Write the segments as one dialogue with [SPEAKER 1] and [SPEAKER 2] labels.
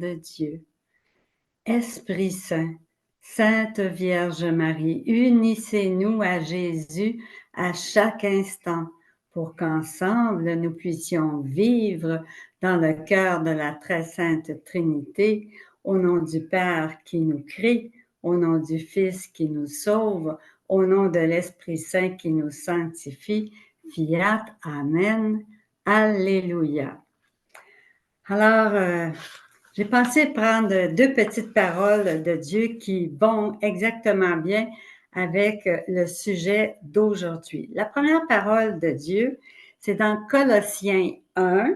[SPEAKER 1] de Dieu. Esprit Saint, Sainte Vierge Marie, unissez-nous à Jésus à chaque instant pour qu'ensemble nous puissions vivre dans le cœur de la très sainte Trinité, au nom du Père qui nous crée, au nom du Fils qui nous sauve, au nom de l'Esprit Saint qui nous sanctifie. Fiat, Amen, Alléluia. Alors, j'ai pensé prendre deux petites paroles de Dieu qui vont exactement bien avec le sujet d'aujourd'hui. La première parole de Dieu, c'est dans Colossiens 1,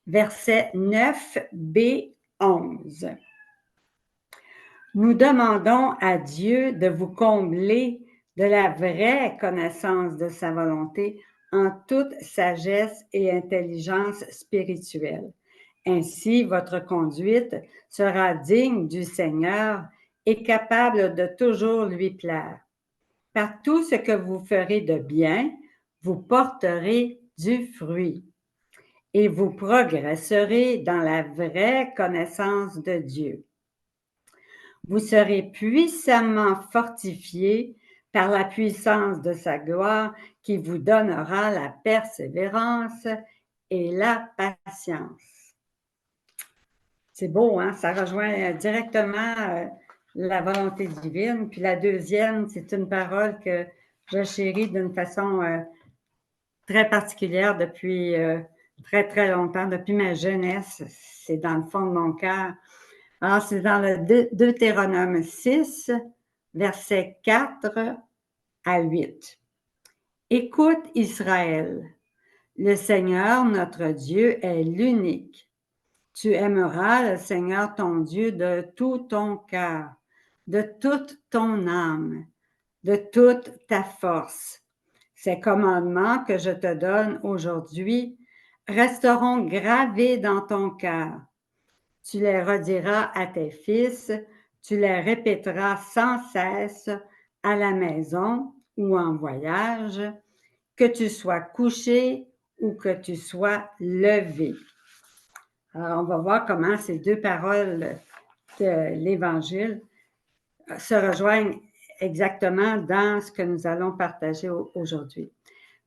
[SPEAKER 1] verset 9b 11. Nous demandons à Dieu de vous combler de la vraie connaissance de sa volonté en toute sagesse et intelligence spirituelle. Ainsi, votre conduite sera digne du Seigneur et capable de toujours lui plaire. Par tout ce que vous ferez de bien, vous porterez du fruit et vous progresserez dans la vraie connaissance de Dieu. Vous serez puissamment fortifiés par la puissance de sa gloire qui vous donnera la persévérance et la patience. C'est beau, hein? Ça rejoint directement la volonté divine. Puis la deuxième, c'est une parole que je chéris d'une façon très particulière depuis très, très longtemps, depuis ma jeunesse. C'est dans le fond de mon cœur. Alors, c'est dans le Deutéronome 6, versets 4 à 8. Écoute Israël, le Seigneur, notre Dieu, est l'unique. Tu aimeras le Seigneur ton Dieu de tout ton cœur, de toute ton âme, de toute ta force. Ces commandements que je te donne aujourd'hui resteront gravés dans ton cœur. Tu les rediras à tes fils, tu les répéteras sans cesse à la maison ou en voyage, que tu sois couché ou que tu sois levé. Alors, on va voir comment ces deux paroles de l'Évangile se rejoignent exactement dans ce que nous allons partager aujourd'hui.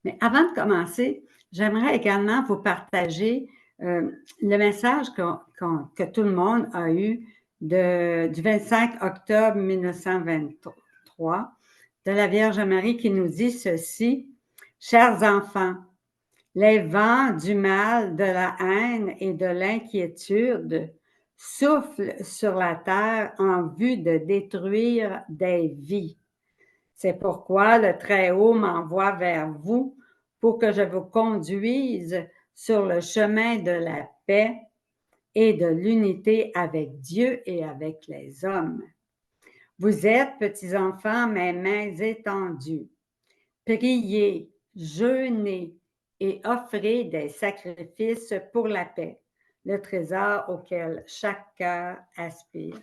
[SPEAKER 1] Mais avant de commencer, j'aimerais également vous partager le message que tout le monde a eu du 25 octobre 1923 de la Vierge Marie qui nous dit ceci: « Chers enfants, les vents du mal, de la haine et de l'inquiétude soufflent sur la terre en vue de détruire des vies. C'est pourquoi le Très-Haut m'envoie vers vous pour que je vous conduise sur le chemin de la paix et de l'unité avec Dieu et avec les hommes. Vous êtes, petits enfants, mes mains étendues. Priez, jeûnez et offrez des sacrifices pour la paix, le trésor auquel chaque cœur aspire. »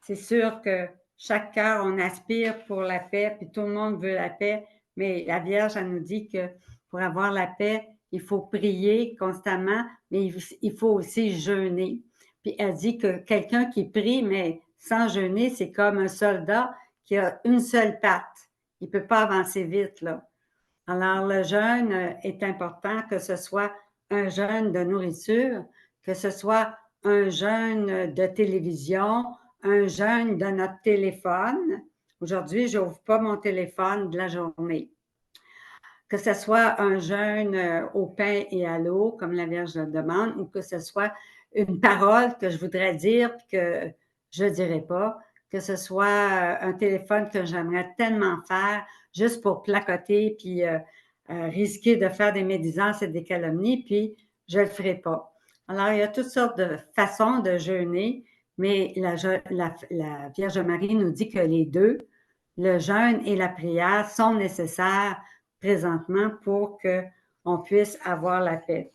[SPEAKER 1] C'est sûr que chaque cœur, on aspire pour la paix, puis tout le monde veut la paix, mais la Vierge, elle nous dit que pour avoir la paix, il faut prier constamment, mais il faut aussi jeûner. Puis elle dit que quelqu'un qui prie, mais sans jeûner, c'est comme un soldat qui a une seule patte. Il ne peut pas avancer vite, là. Alors, le jeûne est important, que ce soit un jeûne de nourriture, que ce soit un jeûne de télévision, un jeûne de notre téléphone. Aujourd'hui, je n'ouvre pas mon téléphone de la journée. Que ce soit un jeûne au pain et à l'eau, comme la Vierge le demande, ou que ce soit une parole que je voudrais dire et que je ne dirai pas, que ce soit un téléphone que j'aimerais tellement faire juste pour placoter puis risquer de faire des médisances et des calomnies, puis je ne le ferai pas. Alors, il y a toutes sortes de façons de jeûner, mais la Vierge Marie nous dit que les deux, le jeûne et la prière, sont nécessaires présentement pour qu'on puisse avoir la paix.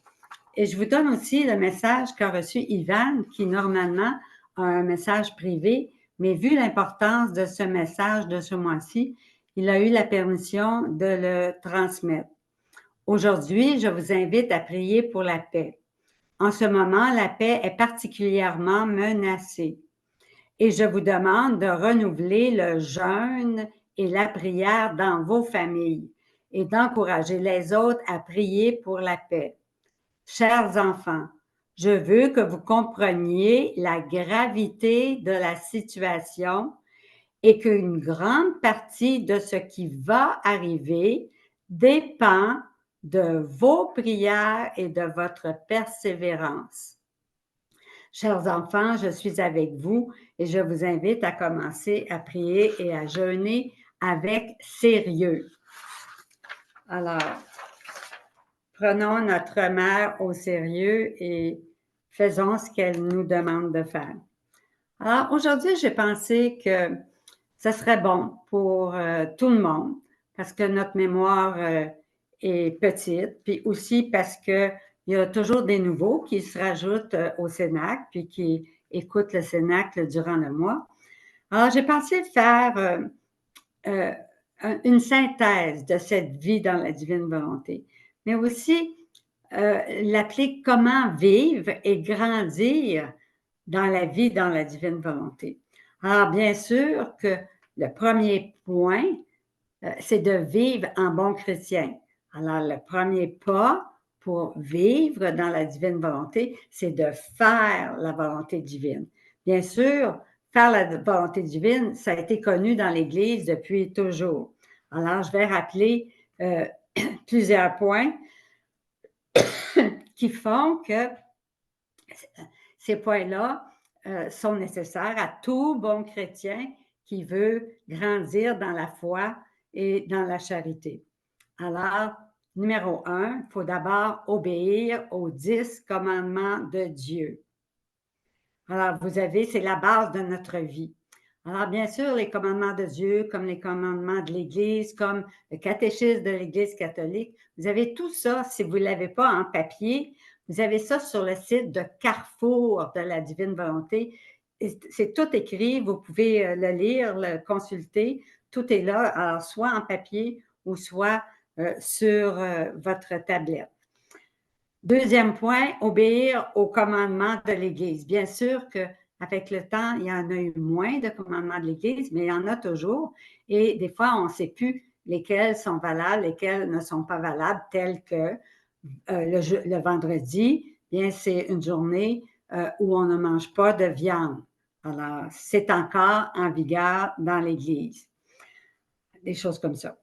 [SPEAKER 1] Et je vous donne aussi le message qu'a reçu Ivan, qui normalement a un message privé, mais vu l'importance de ce message de ce mois-ci, il a eu la permission de le transmettre. Aujourd'hui, je vous invite à prier pour la paix. En ce moment, la paix est particulièrement menacée. Et je vous demande de renouveler le jeûne et la prière dans vos familles et d'encourager les autres à prier pour la paix. Chers enfants, je veux que vous compreniez la gravité de la situation et qu'une grande partie de ce qui va arriver dépend de vos prières et de votre persévérance. Chers enfants, je suis avec vous et je vous invite à commencer à prier et à jeûner avec sérieux. Alors, prenons notre mère au sérieux et faisons ce qu'elle nous demande de faire. Alors, aujourd'hui, j'ai pensé que ce serait bon pour tout le monde parce que notre mémoire est petite, puis aussi parce qu'il y a toujours des nouveaux qui se rajoutent au Cénacle, puis qui écoutent le Cénacle durant le mois. Alors, j'ai pensé faire une synthèse de cette vie dans la divine volonté, mais aussi l'appeler comment vivre et grandir dans la vie dans la divine volonté. Alors, bien sûr que le premier point, c'est de vivre en bon chrétien. Alors, le premier pas pour vivre dans la divine volonté, c'est de faire la volonté divine. Bien sûr, faire la volonté divine, ça a été connu dans l'Église depuis toujours. Alors, je vais rappeler plusieurs points qui font que ces points-là sont nécessaires à tout bon chrétien qui veut grandir dans la foi et dans la charité. Alors, numéro 1, il faut d'abord obéir aux 10 commandements de Dieu. Alors, vous avez, c'est la base de notre vie. Alors, bien sûr, les commandements de Dieu, comme les commandements de l'Église, comme le catéchisme de l'Église catholique, vous avez tout ça, si vous ne l'avez pas en papier, vous avez ça sur le site de Carrefour de la Divine Volonté. C'est tout écrit, vous pouvez le lire, le consulter, tout est là, alors soit en papier ou soit sur votre tablette. Deuxième point, obéir aux commandements de l'Église. Bien sûr qu'avec le temps, il y en a eu moins de commandements de l'Église, mais il y en a toujours. Et des fois, on ne sait plus lesquels sont valables, lesquels ne sont pas valables, tels que le vendredi, bien, c'est une journée où on ne mange pas de viande. Alors, c'est encore en vigueur dans l'Église. Des choses comme ça.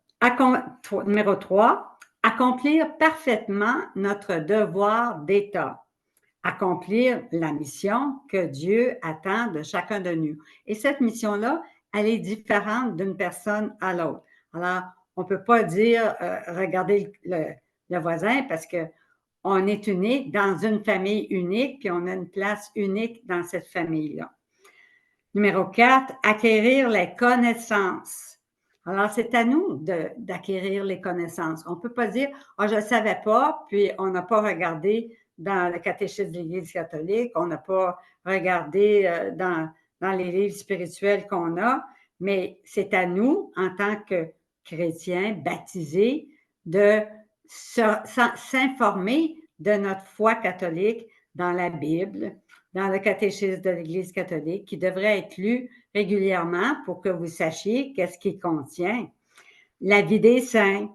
[SPEAKER 1] Numéro 3, accomplir parfaitement notre devoir d'État. Accomplir la mission que Dieu attend de chacun de nous. Et cette mission-là, elle est différente d'une personne à l'autre. Alors, on ne peut pas dire, regardez le voisin parce qu'on est unique dans une famille unique, puis on a une place unique dans cette famille-là. Numéro 4, acquérir les connaissances. Alors, c'est à nous d'acquérir les connaissances. On ne peut pas dire, ah, je ne savais pas, puis on n'a pas regardé dans le catéchisme de l'Église catholique, on n'a pas regardé dans les livres spirituels qu'on a, mais c'est à nous, en tant que chrétiens baptisés, de s'informer de notre foi catholique dans la Bible, dans le catéchisme de l'Église catholique, qui devrait être lu régulièrement pour que vous sachiez qu'est-ce qu'il contient. La vie des saints,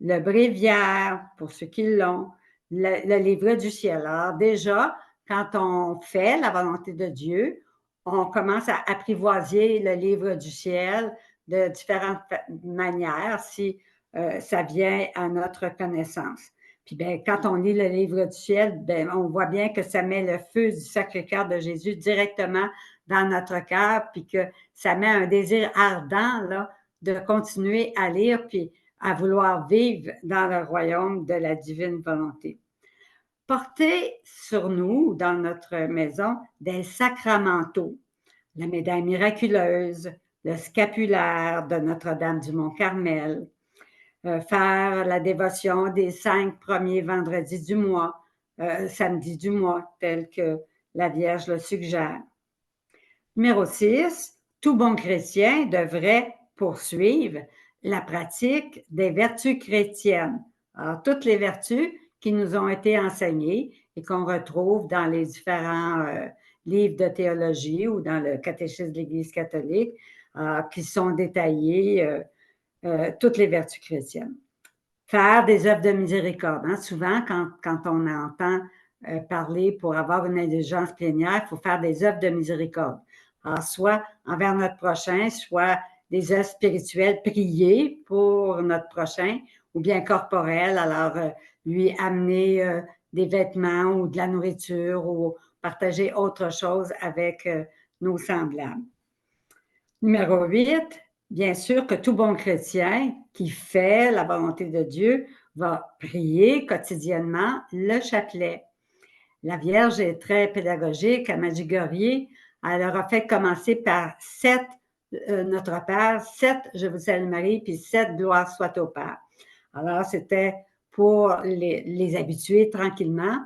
[SPEAKER 1] le bréviaire, pour ceux qui l'ont, le livre du ciel. Alors déjà, quand on fait la volonté de Dieu, on commence à apprivoiser le livre du ciel de différentes manières si ça vient à notre connaissance. Puis bien, quand on lit le livre du ciel, bien, on voit bien que ça met le feu du Sacré-Cœur de Jésus directement dans notre cœur, puis que ça met un désir ardent là, de continuer à lire, puis à vouloir vivre dans le royaume de la divine volonté. Porter sur nous, dans notre maison, des sacramentaux, la médaille miraculeuse, le scapulaire de Notre-Dame du Mont-Carmel, faire la dévotion des 5 premiers vendredis du mois, samedi du mois, tel que la Vierge le suggère. Numéro 6, tout bon chrétien devrait poursuivre la pratique des vertus chrétiennes. Alors, toutes les vertus qui nous ont été enseignées et qu'on retrouve dans les différents livres de théologie ou dans le catéchisme de l'Église catholique, qui sont détaillés toutes les vertus chrétiennes. Faire des œuvres de miséricorde. Hein? Souvent, quand on entend parler pour avoir une indulgence plénière, il faut faire des œuvres de miséricorde. Alors, soit envers notre prochain, soit des œuvres spirituelles, prier pour notre prochain, ou bien corporelles, alors lui amener des vêtements ou de la nourriture ou partager autre chose avec nos semblables. Numéro 8, bien sûr que tout bon chrétien qui fait la volonté de Dieu va prier quotidiennement le chapelet. La Vierge est très pédagogique à Medjugorje. Elle leur a fait commencer par 7 Notre Père, 7 Je vous salue Marie, puis 7 Gloire soit au Père. Alors, c'était pour les habituer tranquillement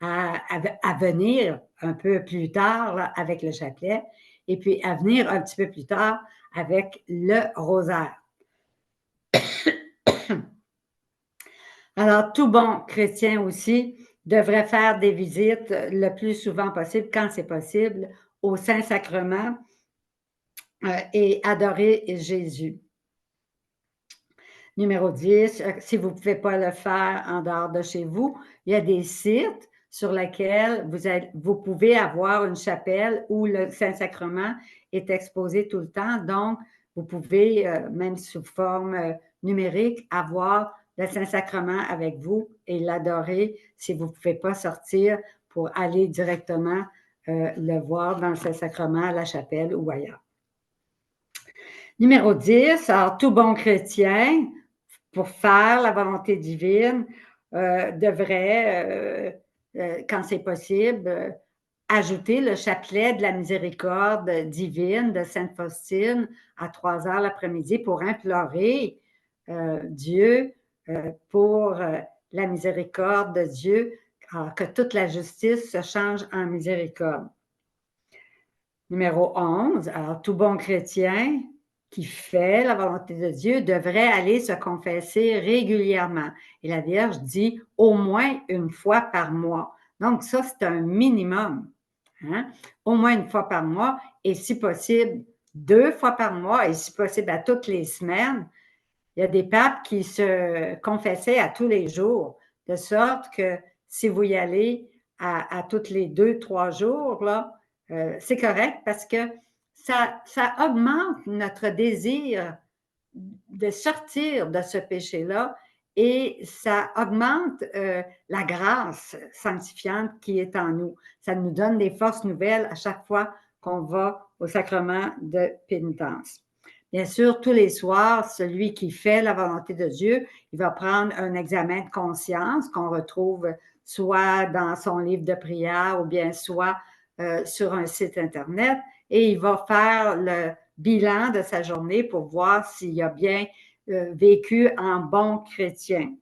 [SPEAKER 1] à venir un peu plus tard là, avec le chapelet, et puis à venir un petit peu plus tard avec le rosaire. Alors, tout bon chrétien aussi devrait faire des visites le plus souvent possible, quand c'est possible, au Saint-Sacrement et adorer Jésus. Numéro 10, si vous ne pouvez pas le faire en dehors de chez vous, il y a des sites sur lesquels vous pouvez avoir une chapelle où le Saint-Sacrement est exposé tout le temps. Donc, vous pouvez, même sous forme numérique, avoir le Saint-Sacrement avec vous et l'adorer si vous ne pouvez pas sortir pour aller directement le voir dans le Saint-Sacrement à la chapelle ou ailleurs. Numéro 10, alors tout bon chrétien, pour faire la volonté divine, devrait, quand c'est possible, ajouter le chapelet de la miséricorde divine de Sainte Faustine à 3 heures l'après-midi pour implorer Dieu pour la miséricorde de Dieu, que toute la justice se change en miséricorde. Numéro 11, alors tout bon chrétien qui fait la volonté de Dieu devrait aller se confesser régulièrement. Et la Vierge dit au moins une fois par mois. Donc ça, c'est un minimum. Hein? Au moins une fois par mois et si possible 2 fois par mois et si possible à toutes les semaines. Il y a des papes qui se confessaient à tous les jours, de sorte que si vous y allez à tous les 2-3 jours, là, c'est correct parce que ça augmente notre désir de sortir de ce péché-là et ça augmente la grâce sanctifiante qui est en nous. Ça nous donne des forces nouvelles à chaque fois qu'on va au sacrement de pénitence. Bien sûr, tous les soirs, celui qui fait la volonté de Dieu, il va prendre un examen de conscience qu'on retrouve soit dans son livre de prière ou bien soit sur un site Internet et il va faire le bilan de sa journée pour voir s'il a bien vécu en bon chrétien.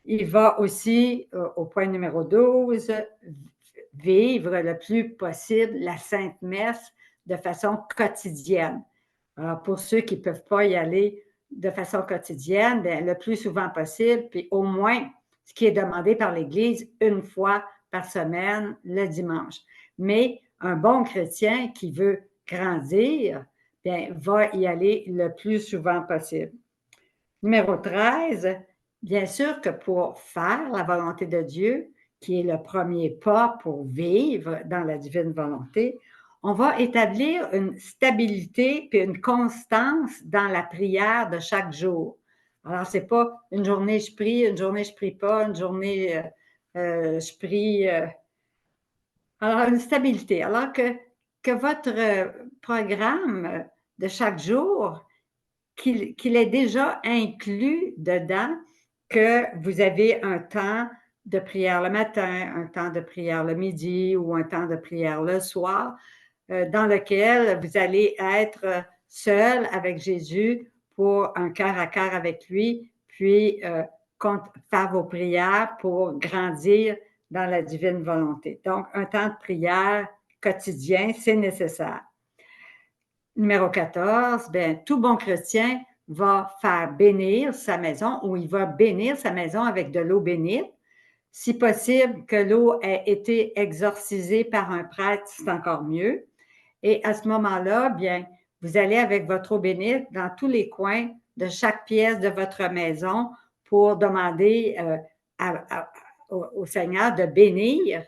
[SPEAKER 1] Il va aussi, au point numéro 12, vivre le plus possible la Sainte Messe de façon quotidienne. Alors, pour ceux qui ne peuvent pas y aller de façon quotidienne, bien, le plus souvent possible, puis au moins, ce qui est demandé par l'Église, une fois par semaine, le dimanche. Mais un bon chrétien qui veut grandir, bien, va y aller le plus souvent possible. Numéro 13, bien sûr que pour faire la volonté de Dieu, qui est le premier pas pour vivre dans la divine volonté, on va établir une stabilité puis une constance dans la prière de chaque jour. Alors, c'est pas une journée je prie, une journée je prie pas, une journée je prie. Alors, une stabilité. Alors que votre programme de chaque jour, qu'il est déjà inclus dedans, que vous avez un temps de prière le matin, un temps de prière le midi ou un temps de prière le soir, dans lequel vous allez être seul avec Jésus pour un cœur à cœur avec lui, puis faire vos prières pour grandir dans la divine volonté. Donc, un temps de prière quotidien, c'est nécessaire. Numéro 14, bien, tout bon chrétien va faire bénir sa maison ou il va bénir sa maison avec de l'eau bénite. Si possible, que l'eau ait été exorcisée par un prêtre, c'est encore mieux. Et à ce moment-là, bien, vous allez avec votre eau bénite dans tous les coins de chaque pièce de votre maison pour demander au Seigneur de bénir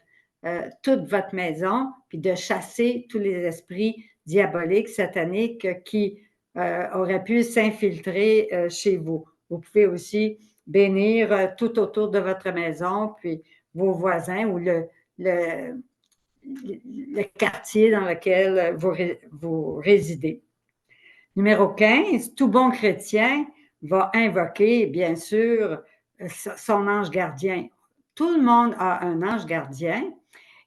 [SPEAKER 1] toute votre maison, puis de chasser tous les esprits diaboliques, sataniques qui auraient pu s'infiltrer chez vous. Vous pouvez aussi bénir tout autour de votre maison, puis vos voisins ou le quartier dans lequel vous résidez. Numéro 15, tout bon chrétien va invoquer, bien sûr, son ange gardien. Tout le monde a un ange gardien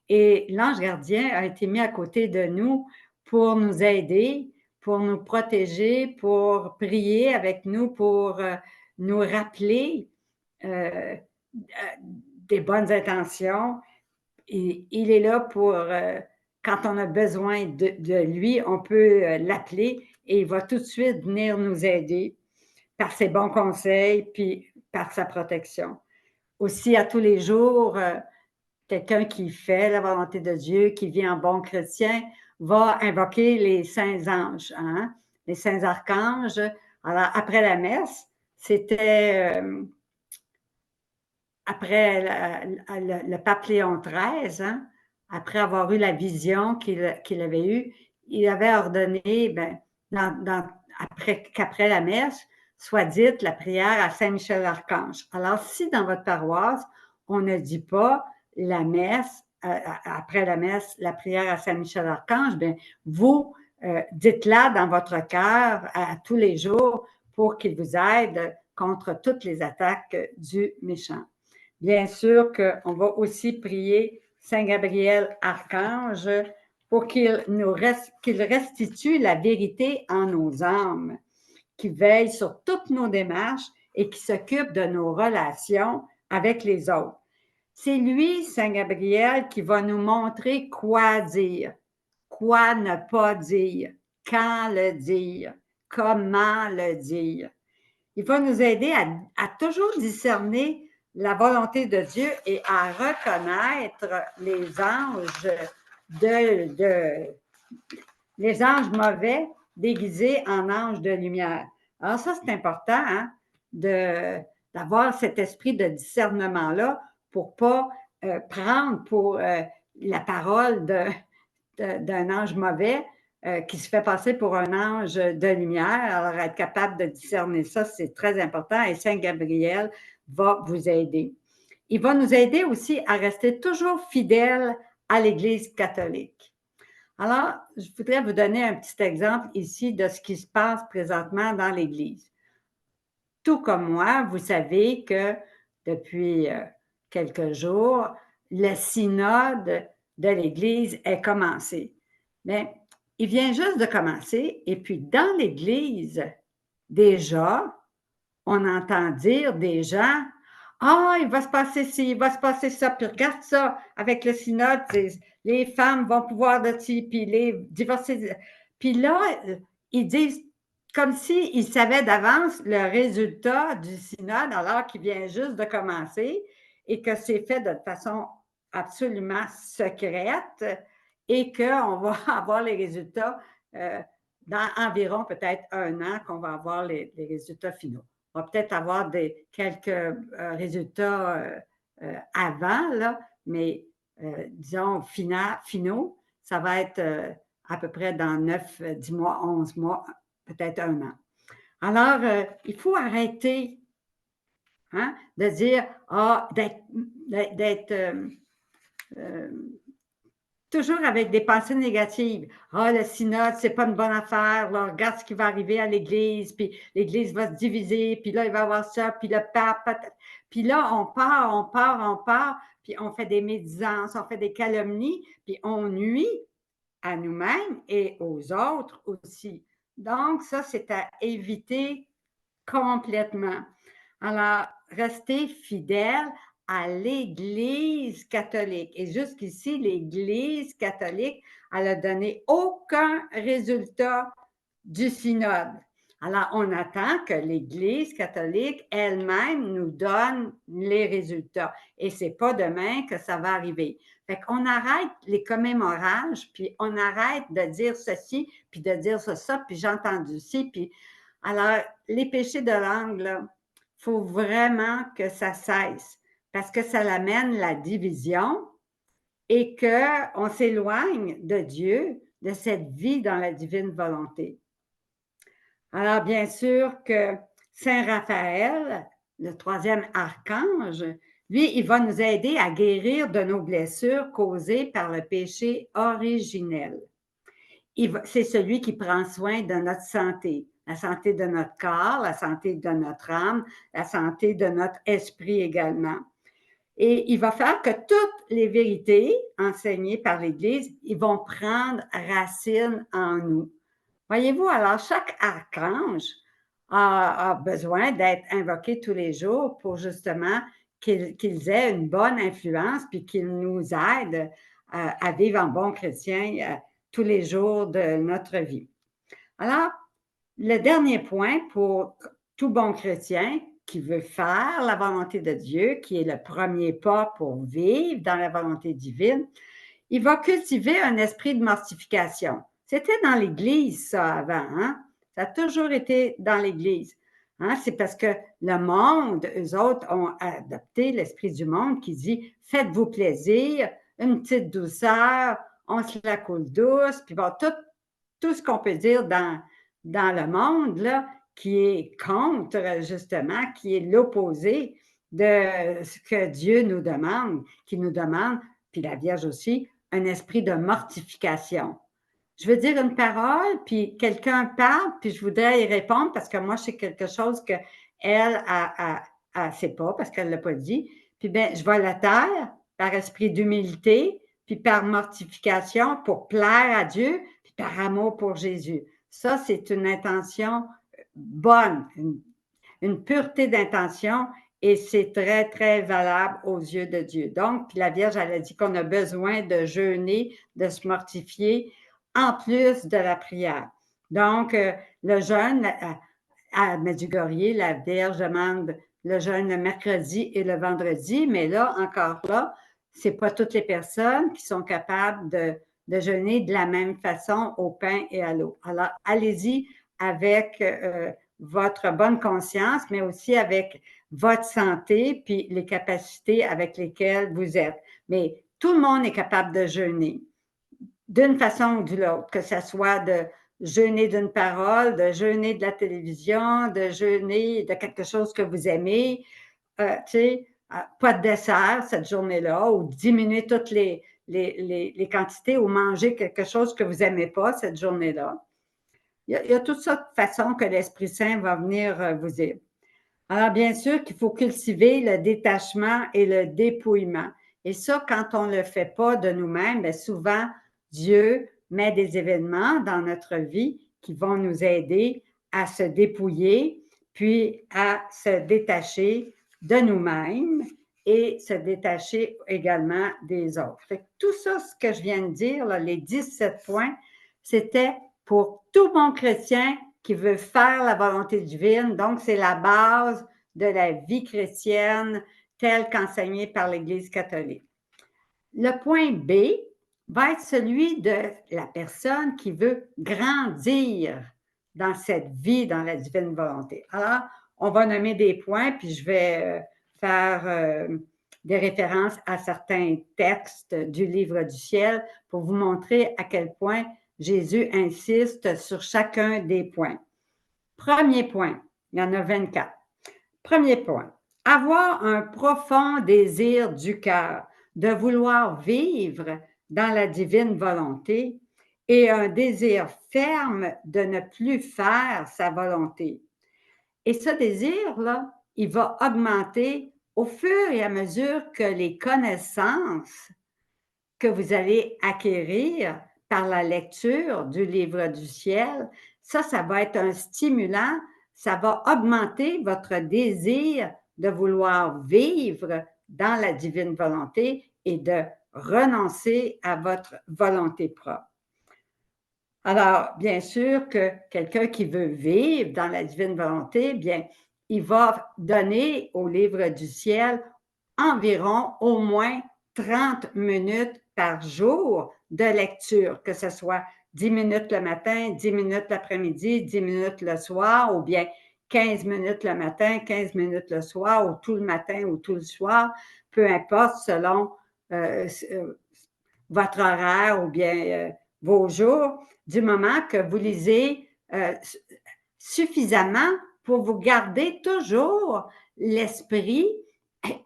[SPEAKER 1] et l'ange gardien a été mis à côté de nous pour nous aider, pour nous protéger, pour prier avec nous, pour nous rappeler des bonnes intentions. Et il est là pour, quand on a besoin de lui, on peut l'appeler et il va tout de suite venir nous aider par ses bons conseils puis par sa protection. Aussi, à tous les jours, quelqu'un qui fait la volonté de Dieu, qui vit en bon chrétien, va invoquer les saints anges, hein? Les saints archanges. Alors, après la messe, c'était après le pape Léon XIII, hein, après avoir eu la vision qu'il avait eue, il avait ordonné qu'après la messe, soit dite la prière à Saint-Michel-Archange. Alors, si dans votre paroisse, on ne dit pas la messe, après la messe, la prière à Saint-Michel-Archange, bien, vous dites-la dans votre cœur à tous les jours pour qu'il vous aide contre toutes les attaques du méchant. Bien sûr qu'on va aussi prier Saint Gabriel Archange pour qu'il restitue la vérité en nos âmes, qu'il veille sur toutes nos démarches et qui s'occupe de nos relations avec les autres. C'est lui, Saint Gabriel, qui va nous montrer quoi dire, quoi ne pas dire, quand le dire, comment le dire. Il va nous aider à toujours discerner la volonté de Dieu et à reconnaître les anges les anges mauvais déguisés en anges de lumière. Alors ça, c'est important hein, d'avoir cet esprit de discernement-là pour ne pas prendre pour la parole d'un ange mauvais qui se fait passer pour un ange de lumière. Alors, être capable de discerner ça, c'est très important et Saint Gabriel va vous aider. Il va nous aider aussi à rester toujours fidèles à l'Église catholique. Alors, je voudrais vous donner un petit exemple ici de ce qui se passe présentement dans l'Église. Tout comme moi, vous savez que depuis quelques jours, le synode de l'Église est commencé. Mais il vient juste de commencer et puis dans l'Église, déjà, on entend dire des gens « Ah, il va se passer ci, il va se passer ça, puis regarde ça, avec le synode, les femmes vont pouvoir de ci, puis les divorcer. » Puis là, ils disent comme s'ils savaient d'avance le résultat du synode alors qu'il vient juste de commencer et que c'est fait de façon absolument secrète et qu'on va avoir les résultats dans environ peut-être 1 an qu'on va avoir les résultats finaux. On va peut-être avoir quelques résultats avant, là, mais disons finaux, ça va être à peu près dans 9, 10 mois, 11 mois, peut-être 1 an. Alors, il faut arrêter hein, de dire, d'être toujours avec des pensées négatives. Ah, le synode, c'est pas une bonne affaire. Là, regarde ce qui va arriver à l'Église, puis l'Église va se diviser, puis là, il va y avoir ça, puis le pape. Puis là, on part, puis on fait des médisances, on fait des calomnies, puis on nuit à nous-mêmes et aux autres aussi. Donc, ça, c'est à éviter complètement. Alors, restez fidèles à l'Église catholique. Et jusqu'ici, l'Église catholique, elle n'a donné aucun résultat du synode. Alors, on attend que l'Église catholique elle-même nous donne les résultats. Et ce n'est pas demain que ça va arriver. Fait qu'on arrête les commémorages, puis on arrête de dire ceci, puis de dire ça, puis j'ai entendu ci, puis... Alors, les péchés de langue, il faut vraiment que ça cesse, parce que ça amène la division et qu'on s'éloigne de Dieu, de cette vie dans la divine volonté. Alors, bien sûr que Saint Raphaël, le troisième archange, lui, il va nous aider à guérir de nos blessures causées par le péché originel. C'est celui qui prend soin de notre santé, la santé de notre corps, la santé de notre âme, la santé de notre esprit également. Et il va faire que toutes les vérités enseignées par l'Église, ils vont prendre racine en nous. Voyez-vous, alors chaque archange a besoin d'être invoqué tous les jours pour justement qu'ils aient une bonne influence puis qu'ils nous aident à vivre en bon chrétien tous les jours de notre vie. Alors, le dernier point pour tout bon chrétien qui veut faire la volonté de Dieu, qui est le premier pas pour vivre dans la volonté divine, il va cultiver un esprit de mortification. C'était dans l'Église, ça, avant. Hein? Ça a toujours été dans l'Église. Hein? C'est parce que le monde, eux autres, ont adopté l'esprit du monde qui dit « faites-vous plaisir, une petite douceur, on se la coule douce », puis bon, tout ce qu'on peut dire dans le monde, là, qui est contre, justement, qui est l'opposé de ce que Dieu nous demande, qui nous demande, puis la Vierge aussi, un esprit de mortification. Je veux dire une parole, puis quelqu'un parle, puis je voudrais y répondre parce que moi, c'est quelque chose qu'elle ne sait pas parce qu'elle ne l'a pas dit. Puis bien, je vais la taire par esprit d'humilité, puis par mortification pour plaire à Dieu, puis par amour pour Jésus. Ça, c'est une intention bonne, une pureté d'intention et c'est très, très valable aux yeux de Dieu. Donc, puis la Vierge, elle a dit qu'on a besoin de jeûner, de se mortifier en plus de la prière. Donc, le jeûne, à Medjugorje, la Vierge demande le jeûne le mercredi et le vendredi, mais là, encore là, ce n'est pas toutes les personnes qui sont capables de jeûner de la même façon au pain et à l'eau. Alors, allez-y avec votre bonne conscience, mais aussi avec votre santé puis les capacités avec lesquelles vous êtes. Mais tout le monde est capable de jeûner d'une façon ou de l'autre, que ce soit de jeûner d'une parole, de jeûner de la télévision, de jeûner de quelque chose que vous aimez, tu sais, pas de dessert cette journée-là, ou diminuer toutes les quantités, ou manger quelque chose que vous n'aimez pas cette journée-là. Il y a toutes sortes de façons que l'Esprit Saint va venir vous dire. Alors, bien sûr qu'il faut cultiver le détachement et le dépouillement. Et ça, quand on ne le fait pas de nous-mêmes, bien souvent, Dieu met des événements dans notre vie qui vont nous aider à se dépouiller, puis à se détacher de nous-mêmes et se détacher également des autres. Fait que tout ça, ce que je viens de dire, là, les 17 points, c'était pour tout bon chrétien qui veut faire la volonté divine. Donc, c'est la base de la vie chrétienne telle qu'enseignée par l'Église catholique. Le point B va être celui de la personne qui veut grandir dans cette vie, dans la divine volonté. Alors, on va nommer des points, puis je vais faire des références à certains textes du livre du ciel pour vous montrer à quel point Jésus insiste sur chacun des points. Premier point, il y en a 24. Premier point, avoir un profond désir du cœur de vouloir vivre dans la divine volonté et un désir ferme de ne plus faire sa volonté. Et ce désir-là, il va augmenter au fur et à mesure que les connaissances que vous allez acquérir par la lecture du livre du ciel, ça va être un stimulant, ça va augmenter votre désir de vouloir vivre dans la divine volonté et de renoncer à votre volonté propre. Alors, bien sûr que quelqu'un qui veut vivre dans la divine volonté, bien, il va donner au livre du ciel environ au moins 30 minutes par jour de lecture, que ce soit 10 minutes le matin, 10 minutes l'après-midi, 10 minutes le soir, ou bien 15 minutes le matin, 15 minutes le soir, ou tout le matin ou tout le soir, peu importe selon votre horaire ou bien vos jours, du moment que vous lisez suffisamment pour vous garder toujours l'esprit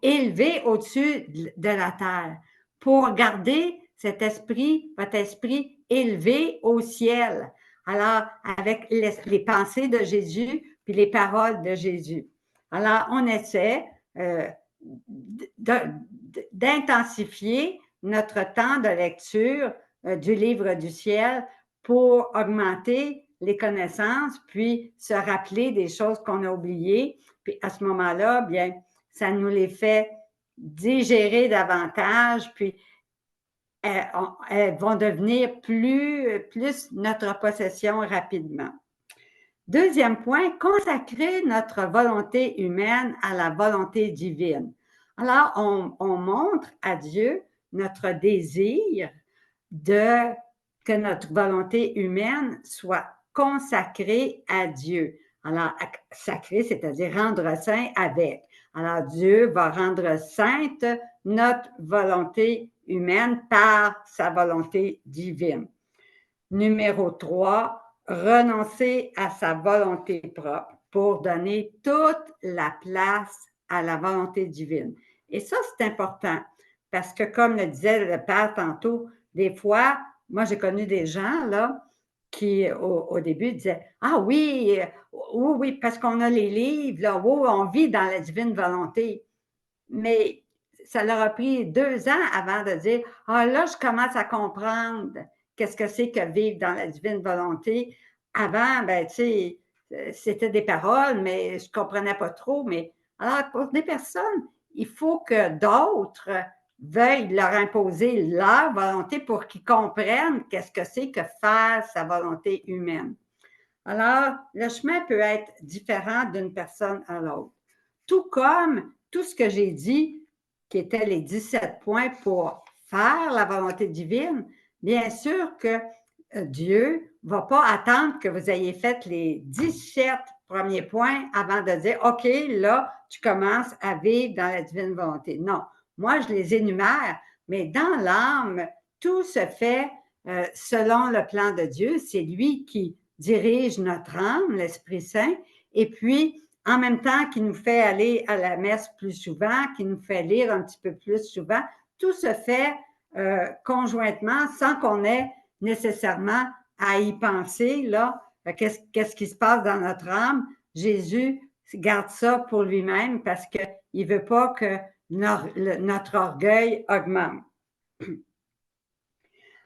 [SPEAKER 1] élevé au-dessus de la terre, pour garder cet esprit, votre esprit élevé au ciel. Alors, avec les pensées de Jésus, puis les paroles de Jésus. Alors, on essaie d'intensifier notre temps de lecture du livre du ciel pour augmenter les connaissances, puis se rappeler des choses qu'on a oubliées. Puis à ce moment-là, bien, ça nous les fait digérer davantage, puis elles vont devenir plus notre possession rapidement. Deuxième point, consacrer notre volonté humaine à la volonté divine. Alors, on montre à Dieu notre désir que notre volonté humaine soit consacrée à Dieu. Alors, sacré, c'est-à-dire rendre saint avec. Alors, Dieu va rendre sainte notre volonté humaine par sa volonté divine. Numéro 3, renoncer à sa volonté propre pour donner toute la place à la volonté divine. Et ça, c'est important parce que, comme le disait le père tantôt, des fois, moi, j'ai connu des gens, là, qui, au début, disaient « Ah oui, oui, parce qu'on a les livres, là, oh, on vit dans la divine volonté. » Mais ça leur a pris 2 ans avant de dire « Ah là, je commence à comprendre qu'est-ce que c'est que vivre dans la divine volonté. » Avant, ben, tu sais, c'était des paroles, mais je ne comprenais pas trop. Mais alors, pour des personnes, il faut que d'autres veuillent leur imposer leur volonté pour qu'ils comprennent qu'est-ce que c'est que faire sa volonté humaine. Alors, le chemin peut être différent d'une personne à l'autre. Tout comme tout ce que j'ai dit, qui étaient les 17 points pour faire la volonté divine, bien sûr que Dieu ne va pas attendre que vous ayez fait les 17 premiers points avant de dire, OK, là, tu commences à vivre dans la divine volonté. Non, moi, je les énumère, mais dans l'âme, tout se fait selon le plan de Dieu. C'est lui qui dirige notre âme, l'Esprit Saint, et puis en même temps qu'il nous fait aller à la messe plus souvent, qu'il nous fait lire un petit peu plus souvent, tout se fait conjointement sans qu'on ait nécessairement à y penser, là, qu'est-ce qui se passe dans notre âme. Jésus garde ça pour lui-même parce qu'il ne veut pas que notre orgueil augmente.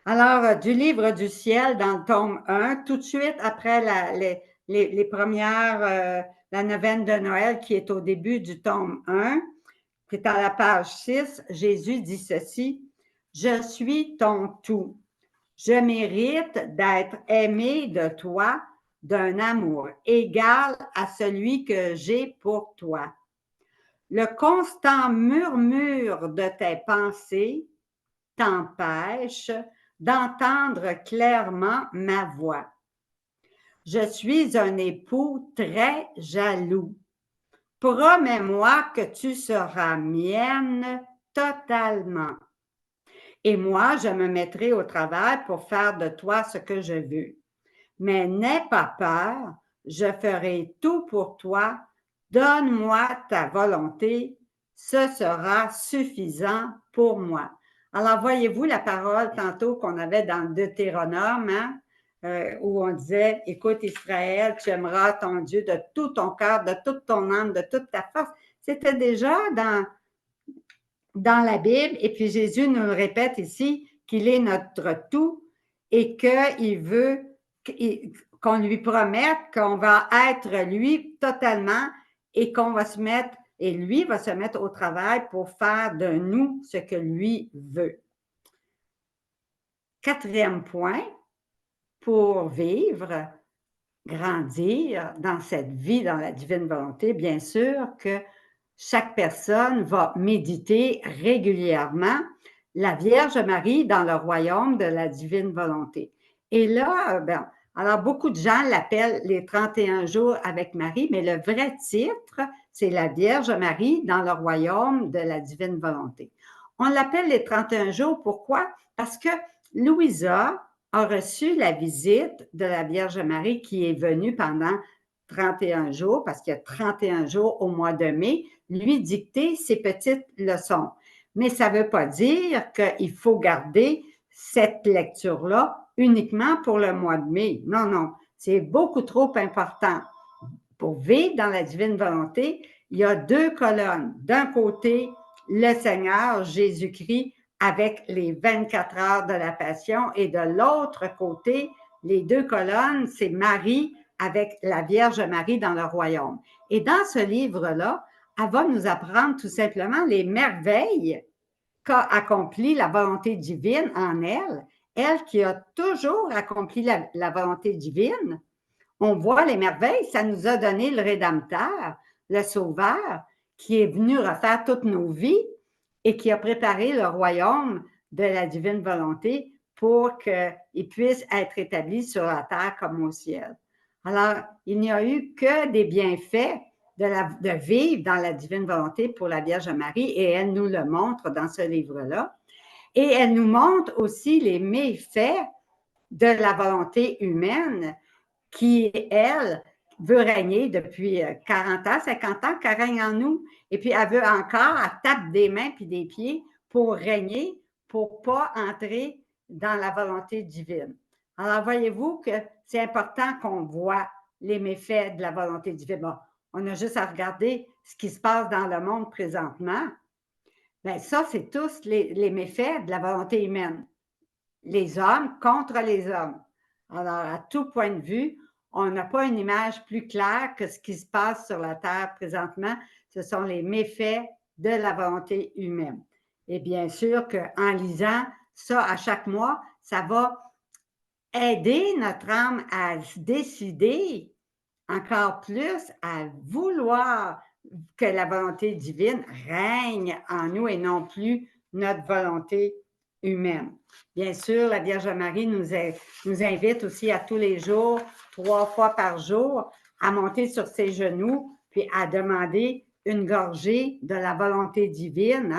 [SPEAKER 1] Alors, du livre du ciel dans le tome 1, tout de suite après les premières, la neuvaine de Noël qui est au début du tome 1, qui est à la page 6, Jésus dit ceci, « Je suis ton tout. Je mérite d'être aimé de toi d'un amour égal à celui que j'ai pour toi. Le constant murmure de tes pensées t'empêche d'entendre clairement ma voix. Je suis un époux très jaloux. Promets-moi que tu seras mienne totalement. Et moi, je me mettrai au travail pour faire de toi ce que je veux. Mais n'aie pas peur, je ferai tout pour toi. Donne-moi ta volonté, ce sera suffisant pour moi. » Alors, voyez-vous la parole tantôt qu'on avait dans le Deutéronome, hein, où on disait, « Écoute Israël, tu aimeras ton Dieu de tout ton cœur, de toute ton âme, de toute ta force. » C'était déjà dans la Bible, et puis Jésus nous le répète ici, qu'il est notre tout et qu'il veut qu'on lui promette qu'on va être lui totalement et qu'on va se mettre, et lui va se mettre au travail pour faire de nous ce que lui veut. Quatrième point, pour vivre, grandir dans cette vie, dans la divine volonté, bien sûr que chaque personne va méditer régulièrement la Vierge Marie dans le royaume de la divine volonté. Et là, alors beaucoup de gens l'appellent les 31 jours avec Marie, mais le vrai titre, c'est la Vierge Marie dans le royaume de la divine volonté. On l'appelle les 31 jours, pourquoi? Parce que Louisa a reçu la visite de la Vierge Marie qui est venue pendant 31 jours, parce qu'il y a 31 jours au mois de mai, lui dicter ses petites leçons. Mais ça ne veut pas dire qu'il faut garder cette lecture-là uniquement pour le mois de mai. Non, non, c'est beaucoup trop important. Pour vivre dans la divine volonté, il y a 2 colonnes. D'un côté, le Seigneur Jésus-Christ avec les 24 heures de la Passion et de l'autre côté, les 2 colonnes, c'est Marie avec la Vierge Marie dans le royaume. Et dans ce livre-là, elle va nous apprendre tout simplement les merveilles qu'a accompli la volonté divine en elle, elle qui a toujours accompli la volonté divine. On voit les merveilles, ça nous a donné le Rédempteur, le Sauveur, qui est venu refaire toutes nos vies et qui a préparé le royaume de la divine volonté pour qu'il puisse être établi sur la terre comme au ciel. Alors, il n'y a eu que des bienfaits de vivre dans la divine volonté pour la Vierge Marie et elle nous le montre dans ce livre-là. Et elle nous montre aussi les méfaits de la volonté humaine qui, elle, veut régner depuis 40 ans, 50 ans qu'elle règne en nous. Et puis, elle veut encore, elle tape des mains puis des pieds pour régner, pour ne pas entrer dans la volonté divine. Alors, voyez-vous que c'est important qu'on voit les méfaits de la volonté divine. Bon, on a juste à regarder ce qui se passe dans le monde présentement. Bien, ça, c'est tous les méfaits de la volonté humaine. Les hommes contre les hommes. Alors, à tout point de vue, on n'a pas une image plus claire que ce qui se passe sur la Terre présentement. Ce sont les méfaits de la volonté humaine. Et bien sûr qu'en lisant ça à chaque mois, ça va aider notre âme à se décider encore plus à vouloir que la volonté divine règne en nous et non plus notre volonté humaine. Bien sûr, la Vierge Marie nous invite aussi à tous les jours, 3 fois par jour, à monter sur ses genoux, puis à demander une gorgée de la volonté divine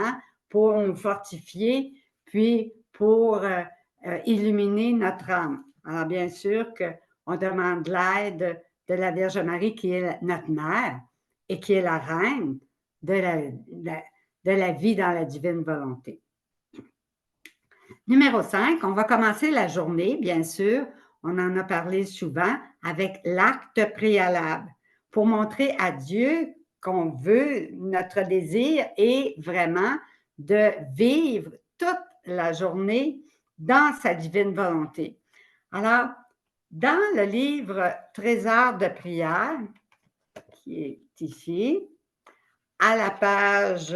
[SPEAKER 1] pour nous fortifier, puis pour illuminer notre âme. Alors, bien sûr qu'on demande l'aide de la Vierge Marie qui est notre mère et qui est la reine de la vie dans la divine volonté. Numéro 5, on va commencer la journée, bien sûr, on en a parlé souvent, avec l'acte préalable pour montrer à Dieu qu'on veut, notre désir est vraiment de vivre toute la journée dans sa divine volonté. Alors, dans le livre Trésor de prière, qui est ici, à la page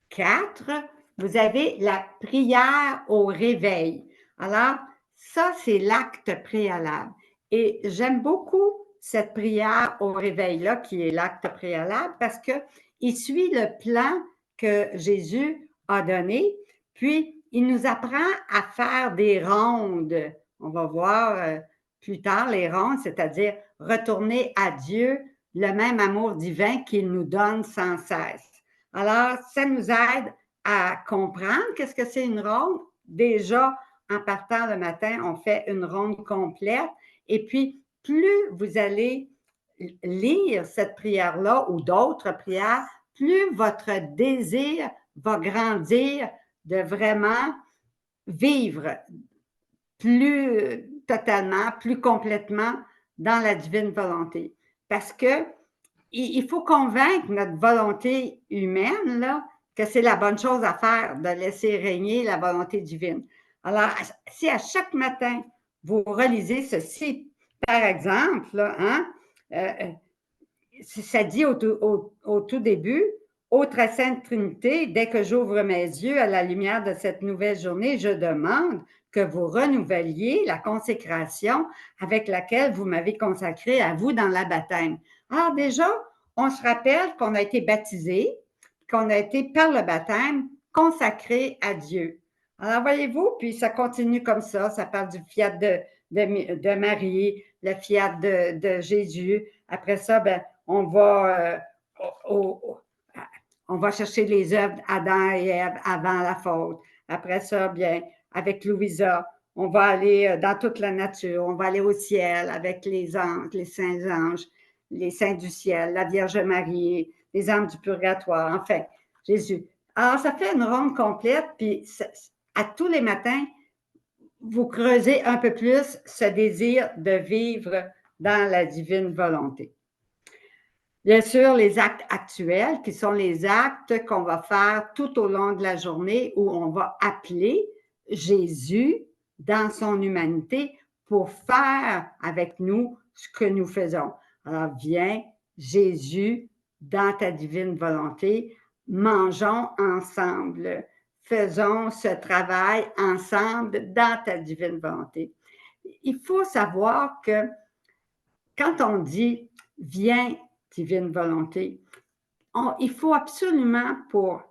[SPEAKER 1] 4, vous avez la prière au réveil. Alors, ça, c'est l'acte préalable. Et j'aime beaucoup cette prière au réveil-là, qui est l'acte préalable, parce qu'il suit le plan que Jésus a donné, puis il nous apprend à faire des rondes. On va voir plus tard les rondes, c'est-à-dire retourner à Dieu le même amour divin qu'il nous donne sans cesse. Alors, ça nous aide à comprendre qu'est-ce que c'est une ronde. Déjà, en partant le matin, on fait une ronde complète. Et puis, plus vous allez lire cette prière-là ou d'autres prières, plus votre désir va grandir de vraiment vivre plus totalement, plus complètement dans la divine volonté. Parce que il faut convaincre notre volonté humaine là, que c'est la bonne chose à faire, de laisser régner la volonté divine. Alors, si à chaque matin, vous relisez ceci, par exemple, là, ça dit au tout début, Ô très sainte Trinité, dès que j'ouvre mes yeux à la lumière de cette nouvelle journée, je demande que vous renouveliez la consécration avec laquelle vous m'avez consacré à vous dans la baptême. Alors déjà, on se rappelle qu'on a été baptisé, qu'on a été par le baptême consacré à Dieu. Alors voyez-vous, puis ça continue comme ça parle du fiat de Marie, le fiat de Jésus. Après ça, ben, on va chercher les œuvres d'Adam et Ève avant la faute. Après ça, bien, avec Louisa, on va aller dans toute la nature, on va aller au ciel avec les anges, les saints du ciel, la Vierge Marie, les âmes du purgatoire, enfin, Jésus. Alors, ça fait une ronde complète, puis à tous les matins, vous creusez un peu plus ce désir de vivre dans la divine volonté. Bien sûr, les actes actuels, qui sont les actes qu'on va faire tout au long de la journée, où on va appeler Jésus dans son humanité pour faire avec nous ce que nous faisons. Alors, viens, Jésus, dans ta divine volonté, mangeons ensemble, faisons ce travail ensemble dans ta divine volonté. Il faut savoir que quand on dit « viens, divine volonté », il faut absolument pour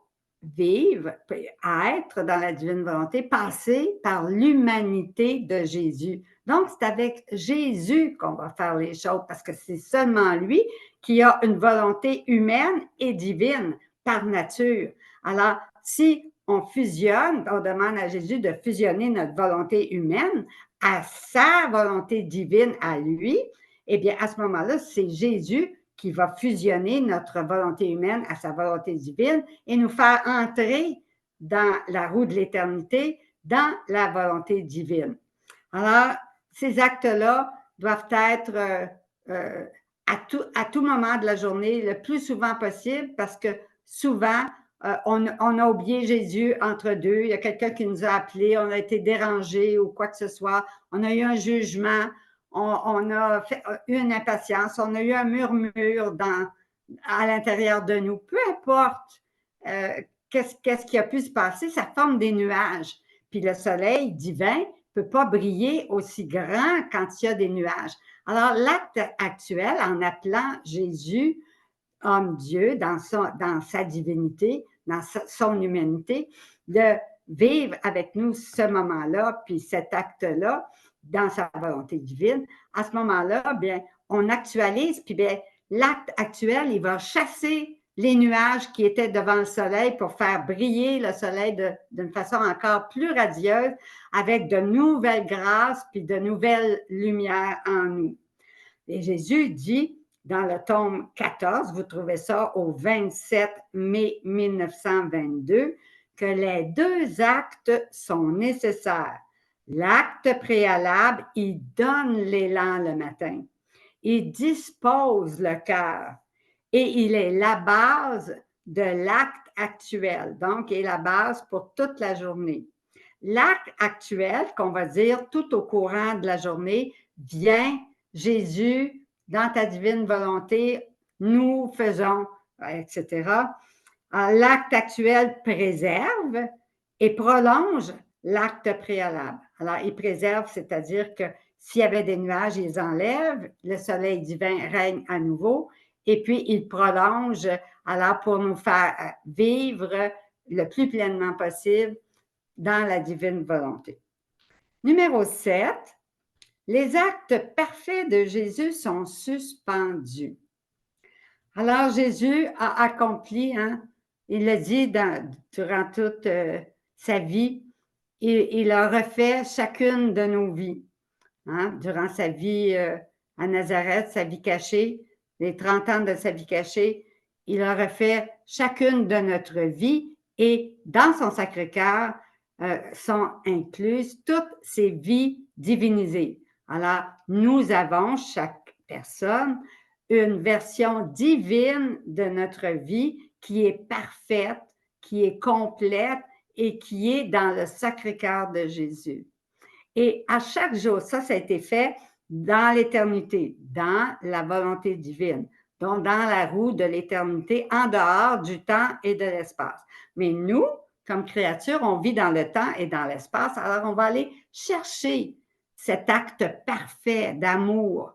[SPEAKER 1] vivre, être dans la divine volonté, passer par l'humanité de Jésus. Donc, c'est avec Jésus qu'on va faire les choses parce que c'est seulement lui qui a une volonté humaine et divine par nature. Alors, si on fusionne, on demande à Jésus de fusionner notre volonté humaine à sa volonté divine à lui, eh bien, à ce moment-là, c'est Jésus qui va fusionner notre volonté humaine à sa volonté divine et nous faire entrer dans la roue de l'éternité, dans la volonté divine. Alors, ces actes-là doivent être à tout moment de la journée, le plus souvent possible, parce que souvent, on a oublié Jésus entre deux. Il y a quelqu'un qui nous a appelés, on a été dérangé ou quoi que ce soit. On a eu un jugement, on a eu une impatience, on a eu un murmure à l'intérieur de nous. Peu importe qu'est-ce qui a pu se passer, ça forme des nuages. Puis le soleil divin ne peut pas briller aussi grand quand il y a des nuages. Alors, l'acte actuel, en appelant Jésus homme-Dieu dans sa divinité, dans son humanité, de vivre avec nous ce moment-là, puis cet acte-là, dans sa volonté divine, à ce moment-là, bien, on actualise, puis bien, l'acte actuel, il va chasser les nuages qui étaient devant le soleil pour faire briller le soleil d'une façon encore plus radieuse, avec de nouvelles grâces, puis de nouvelles lumières en nous. Et Jésus dit, dans le tome 14, vous trouvez ça au 27 mai 1922, que les deux actes sont nécessaires. L'acte préalable, il donne l'élan le matin. Il dispose le cœur et il est la base de l'acte actuel. Donc, il est la base pour toute la journée. L'acte actuel, qu'on va dire tout au courant de la journée, vient Jésus, dans ta divine volonté, nous faisons, etc. L'acte actuel préserve et prolonge l'acte préalable. Alors, il préserve, c'est-à-dire que s'il y avait des nuages, il les enlève, le soleil divin règne à nouveau, et puis il prolonge, alors pour nous faire vivre le plus pleinement possible dans la divine volonté. Numéro 7, les actes parfaits de Jésus sont suspendus. Alors, Jésus a accompli, il l'a dit durant toute sa vie, il a refait chacune de nos vies. Durant sa vie à Nazareth, sa vie cachée, les 30 ans de sa vie cachée, il a refait chacune de notre vie et dans son Sacré-Cœur sont incluses toutes ces vies divinisées. Alors, nous avons, chaque personne, une version divine de notre vie qui est parfaite, qui est complète et qui est dans le Sacré-Cœur de Jésus. Et à chaque jour, ça a été fait dans l'éternité, dans la volonté divine. donc dans la roue de l'éternité, en dehors du temps et de l'espace. Mais nous, comme créatures, on vit dans le temps et dans l'espace, alors on va aller chercher cet acte parfait d'amour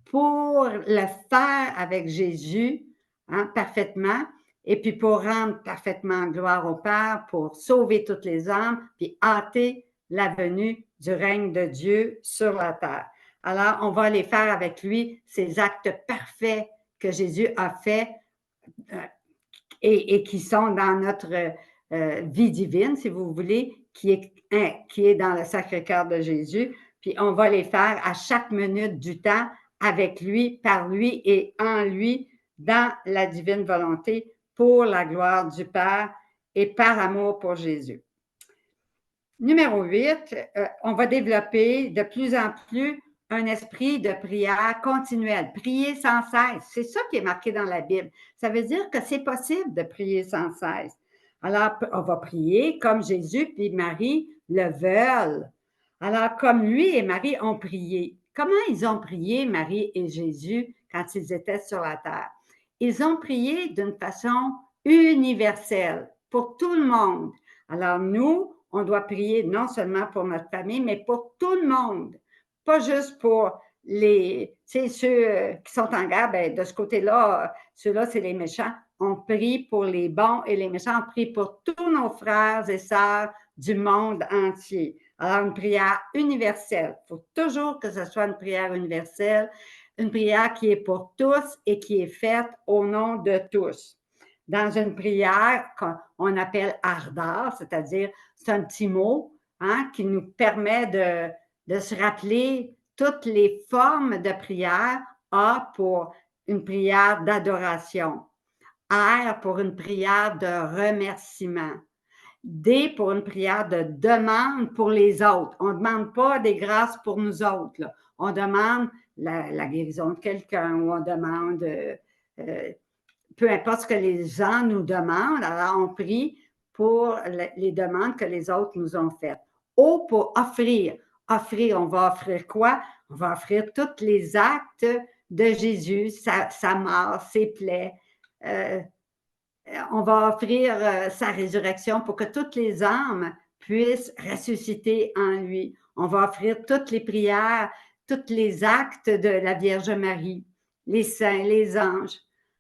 [SPEAKER 1] pour le faire avec Jésus, hein, parfaitement, et puis pour rendre parfaitement gloire au Père, pour sauver toutes les âmes, puis hâter la venue du règne de Dieu sur la terre. Alors, on va aller faire avec lui ces actes parfaits que Jésus a faits et qui sont dans notre vie divine, si vous voulez, qui est dans le Sacré-Cœur de Jésus. Puis on va les faire à chaque minute du temps avec lui, par lui et en lui, dans la divine volonté, pour la gloire du Père et par amour pour Jésus. Numéro 8, on va développer de plus en plus un esprit de prière continuelle, prier sans cesse. C'est ça qui est marqué dans la Bible. Ça veut dire que c'est possible de prier sans cesse. Alors, on va prier comme Jésus puis Marie le veulent. Alors, comme lui et Marie ont prié. Comment ils ont prié, Marie et Jésus, quand ils étaient sur la terre? Ils ont prié d'une façon universelle, pour tout le monde. Alors, nous, on doit prier non seulement pour notre famille, mais pour tout le monde. Pas juste pour ceux qui sont en guerre, ben, de ce côté-là, ceux-là, c'est les méchants. On prie pour les bons et les méchants. On prie pour tous nos frères et sœurs du monde entier. Alors, une prière universelle. Il faut toujours que ce soit une prière universelle, une prière qui est pour tous et qui est faite au nom de tous. Dans une prière qu'on appelle ardeur, c'est-à-dire c'est un petit mot hein, qui nous permet de se rappeler toutes les formes de prière. A pour une prière d'adoration, R pour une prière de remerciement, D pour une prière de demande pour les autres. On ne demande pas des grâces pour nous autres. Là. On demande la guérison de quelqu'un ou on demande peu importe ce que les gens nous demandent, alors on prie pour les demandes que les autres nous ont faites. O pour offrir. Offrir, on va offrir quoi? On va offrir tous les actes de Jésus, sa mort, ses plaies. On va offrir sa résurrection pour que toutes les âmes puissent ressusciter en lui. On va offrir toutes les prières, tous les actes de la Vierge Marie, les saints, les anges.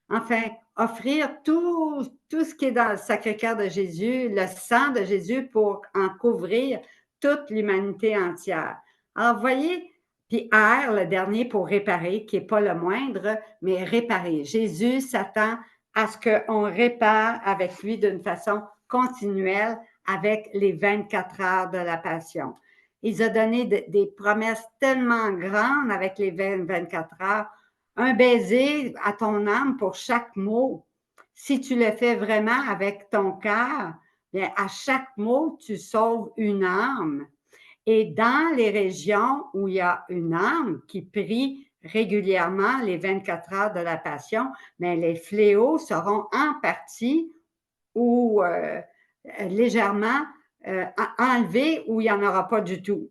[SPEAKER 1] Enfin, offrir tout ce qui est dans le Sacré-Cœur de Jésus, le sang de Jésus pour en couvrir toute l'humanité entière. Alors, vous voyez, puis R, le dernier pour réparer, qui n'est pas le moindre, mais réparer. Jésus s'attend à ce qu'on répare avec lui d'une façon continuelle avec les 24 heures de la Passion. Il a donné des promesses tellement grandes avec les 24 heures. Un baiser à ton âme pour chaque mot. Si tu le fais vraiment avec ton cœur, bien, à chaque mot, tu sauves une âme. Et dans les régions où il y a une âme qui prie régulièrement les 24 heures de la Passion, bien, les fléaux seront en partie ou légèrement enlevés ou il n'y en aura pas du tout.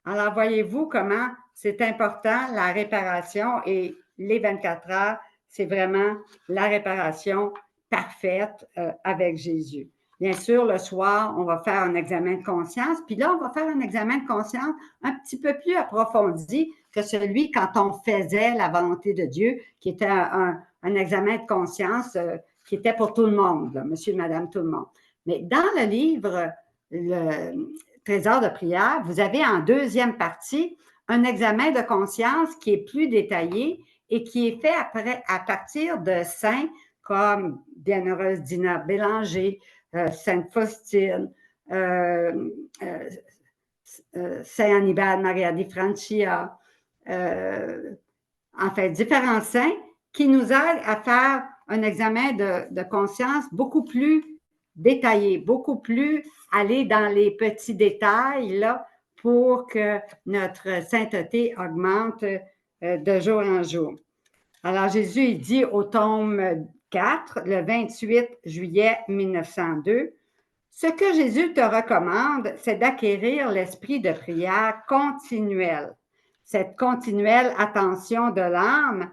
[SPEAKER 1] Alors, voyez-vous comment c'est important, la réparation et les 24 heures, c'est vraiment la réparation parfaite avec Jésus. Bien sûr, le soir, on va faire un examen de conscience, puis là, on va faire un examen de conscience un petit peu plus approfondi que celui quand on faisait la volonté de Dieu, qui était un examen de conscience qui était pour tout le monde, là, monsieur, madame, tout le monde. Mais dans le livre, le Trésor de prière, vous avez en deuxième partie un examen de conscience qui est plus détaillé et qui est fait à partir de saints comme Bienheureuse Dina Bélanger, Sainte Faustine, Saint Annibale Maria di Francia, enfin, différents saints qui nous aident à faire un examen de conscience beaucoup plus détaillé, beaucoup plus aller dans les petits détails là, pour que notre sainteté augmente de jour en jour. Alors, Jésus, il dit au tome 4, le 28 juillet 1902, « Ce que Jésus te recommande, c'est d'acquérir l'esprit de prière continuelle. Cette continuelle attention de l'âme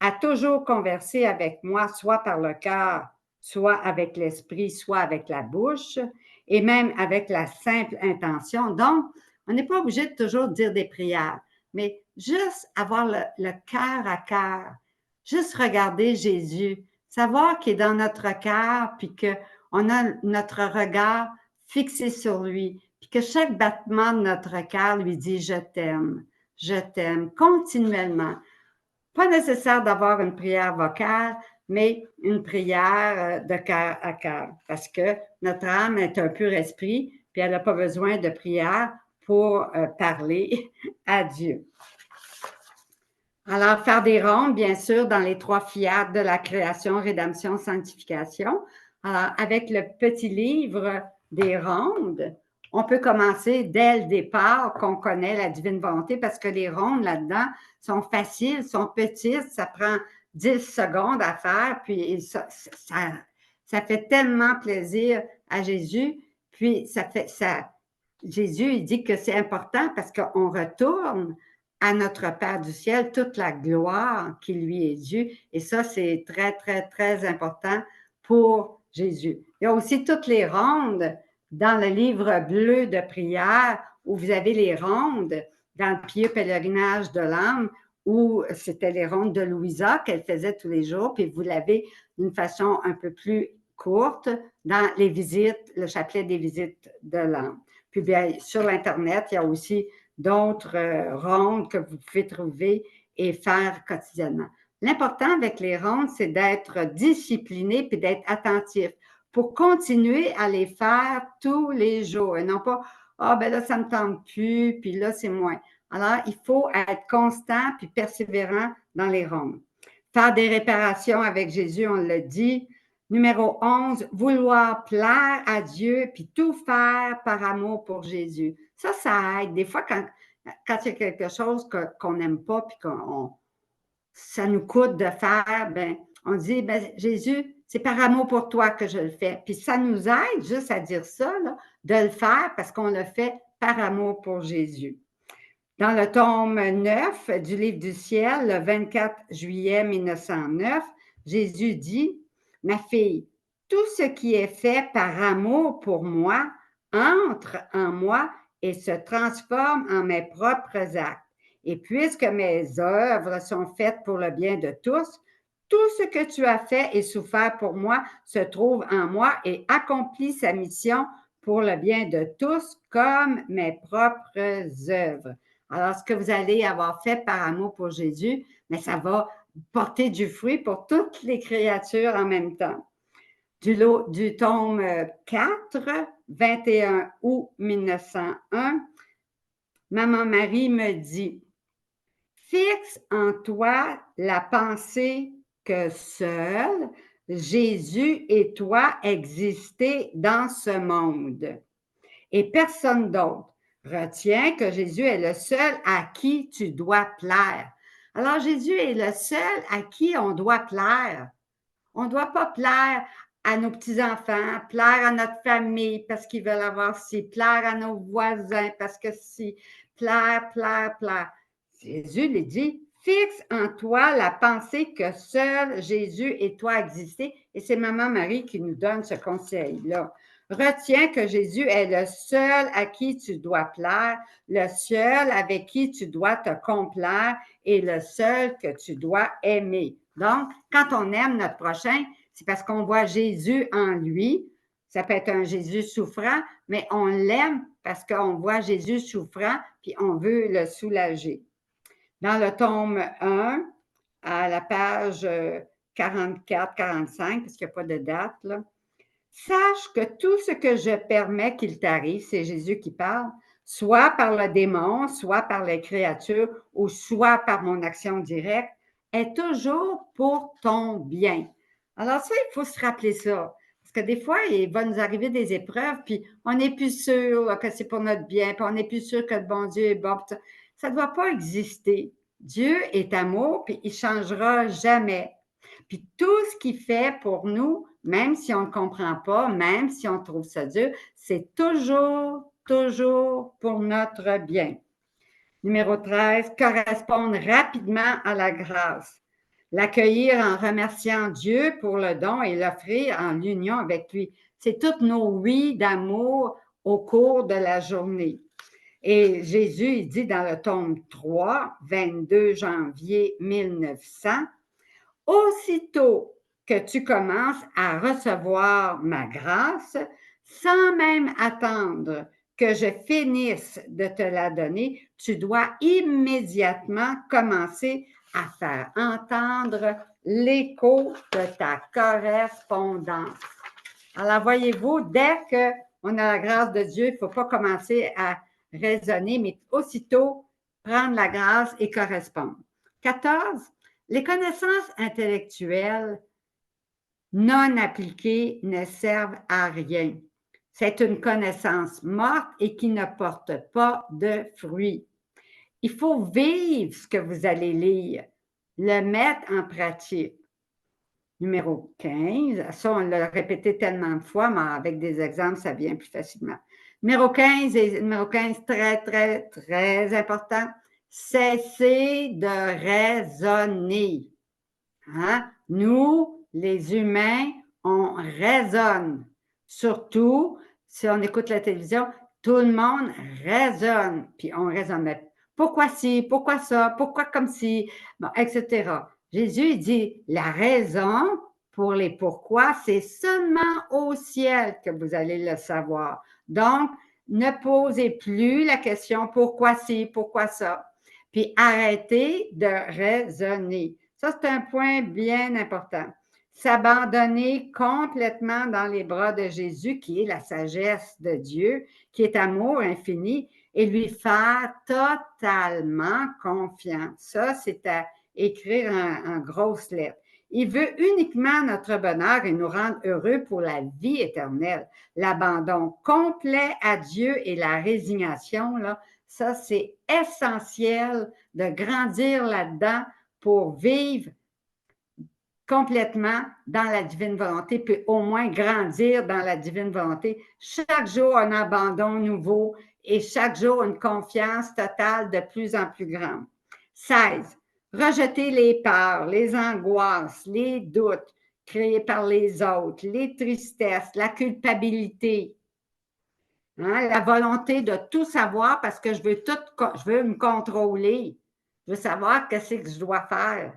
[SPEAKER 1] à toujours converser avec moi, soit par le cœur, soit avec l'esprit, soit avec la bouche, et même avec la simple intention. Donc, on n'est pas obligé de toujours dire des prières, mais juste avoir le cœur à cœur, juste regarder Jésus, savoir qu'il est dans notre cœur, puis qu'on a notre regard fixé sur lui, puis que chaque battement de notre cœur lui dit je t'aime continuellement. Pas nécessaire d'avoir une prière vocale, mais une prière de cœur à cœur, parce que notre âme est un pur esprit, puis elle n'a pas besoin de prière pour parler à Dieu. Alors, faire des rondes, bien sûr, dans les 3 fiat de la création, rédemption, sanctification. Alors, avec le petit livre des rondes, on peut commencer dès le départ qu'on connaît la divine volonté parce que les rondes là-dedans sont faciles, sont petites, ça prend 10 secondes à faire, puis ça fait tellement plaisir à Jésus. Puis, Jésus, il dit que c'est important parce qu'on retourne à notre Père du ciel toute la gloire qui lui est due. Et ça, c'est très, très, très important pour Jésus. Il y a aussi toutes les rondes dans le livre bleu de prière où vous avez les rondes dans le pieux pèlerinage de l'âme où c'était les rondes de Louisa qu'elle faisait tous les jours, puis vous l'avez d'une façon un peu plus courte dans les visites, le chapelet des visites de l'âme. Puis bien, sur l'Internet, il y a aussi d'autres rondes que vous pouvez trouver et faire quotidiennement. L'important avec les rondes, c'est d'être discipliné puis d'être attentif pour continuer à les faire tous les jours et non pas « Ah, ben là, ça ne me tente plus, puis là, c'est moins. » Alors, il faut être constant puis persévérant dans les rondes. Faire des réparations avec Jésus, on l'a dit. Numéro 11, vouloir plaire à Dieu puis tout faire par amour pour Jésus. Ça aide. Des fois, quand il y a quelque chose qu'on n'aime pas puis ça nous coûte de faire, ben, on dit, ben, Jésus, c'est par amour pour toi que je le fais. Puis ça nous aide juste à dire ça, là, de le faire parce qu'on le fait par amour pour Jésus. Dans le tome 9 du Livre du ciel, le 24 juillet 1909, Jésus dit, « Ma fille, tout ce qui est fait par amour pour moi entre en moi et se transforme en mes propres actes. Et puisque mes œuvres sont faites pour le bien de tous, tout ce que tu as fait et souffert pour moi se trouve en moi et accomplit sa mission pour le bien de tous comme mes propres œuvres. » Alors, ce que vous allez avoir fait par amour pour Jésus, mais ça va porter du fruit pour toutes les créatures en même temps. Du tome 4, 21 août 1901, Maman Marie me dit, « Fixe en toi la pensée que seul Jésus et toi existez dans ce monde et personne d'autre. Retiens que Jésus est le seul à qui tu dois plaire. » Alors, Jésus est le seul à qui on doit plaire. On ne doit pas plaire à nos petits-enfants, plaire à notre famille parce qu'ils veulent avoir ci, plaire à nos voisins parce que si, plaire. Jésus lui dit, fixe en toi la pensée que seul Jésus et toi existez. Et c'est Maman Marie qui nous donne ce conseil-là. Retiens que Jésus est le seul à qui tu dois plaire, le seul avec qui tu dois te complaire et le seul que tu dois aimer. Donc, quand on aime notre prochain, c'est parce qu'on voit Jésus en lui. Ça peut être un Jésus souffrant, mais on l'aime parce qu'on voit Jésus souffrant, puis on veut le soulager. Dans le tome 1, à la page 44-45, parce qu'il n'y a pas de date, là, sache que tout ce que je permets qu'il t'arrive, c'est Jésus qui parle, soit par le démon, soit par les créatures, ou soit par mon action directe, est toujours pour ton bien. Alors ça, il faut se rappeler ça. Parce que des fois, il va nous arriver des épreuves, puis on n'est plus sûr là, que c'est pour notre bien, puis on n'est plus sûr que le bon Dieu est bon. Ça ne doit pas exister. Dieu est amour, puis il ne changera jamais. Puis tout ce qu'il fait pour nous, même si on ne comprend pas, même si on trouve ça dur, c'est toujours, toujours pour notre bien. Numéro 13, correspondre rapidement à la grâce. l'accueillir en remerciant Dieu pour le don et l'offrir en l'union avec lui. C'est toutes nos oui d'amour au cours de la journée. Et Jésus, il dit dans le tome 3, 22 janvier 1900, « Aussitôt que tu commences à recevoir ma grâce, sans même attendre que je finisse de te la donner, tu dois immédiatement commencer à faire entendre l'écho de ta correspondance. » Alors, voyez-vous, dès qu'on a la grâce de Dieu, il ne faut pas commencer à raisonner, mais aussitôt prendre la grâce et correspondre. 14. Les connaissances intellectuelles non appliquées ne servent à rien. C'est une connaissance morte et qui ne porte pas de fruits. Il faut vivre ce que vous allez lire, le mettre en pratique. Numéro 15, ça on l'a répété tellement de fois, mais avec des exemples, ça vient plus facilement. Numéro 15, très, très, très important, cessez de raisonner. Hein? Nous, les humains, on raisonne. Surtout, si on écoute la télévision, tout le monde raisonne. Puis on raisonne. Pourquoi ci? Pourquoi ça? Pourquoi comme ci? Bon, etc. Jésus il dit, la raison pour les pourquoi, c'est seulement au ciel que vous allez le savoir. Donc, ne posez plus la question pourquoi ci, pourquoi ça. Puis arrêtez de raisonner. Ça, c'est un point bien important. S'abandonner complètement dans les bras de Jésus, qui est la sagesse de Dieu, qui est amour infini, et lui faire totalement confiance. Ça, c'est à écrire en grosses lettres. Il veut uniquement notre bonheur et nous rendre heureux pour la vie éternelle. L'abandon complet à Dieu et la résignation, là, ça, c'est essentiel de grandir là-dedans pour vivre complètement dans la divine volonté, puis au moins grandir dans la divine volonté. Chaque jour, un abandon nouveau et chaque jour, une confiance totale de plus en plus grande. 16. Rejeter les peurs, les angoisses, les doutes créés par les autres, les tristesses, la culpabilité, hein, la volonté de tout savoir parce que je veux me contrôler. Je veux savoir qu'est-ce que je dois faire.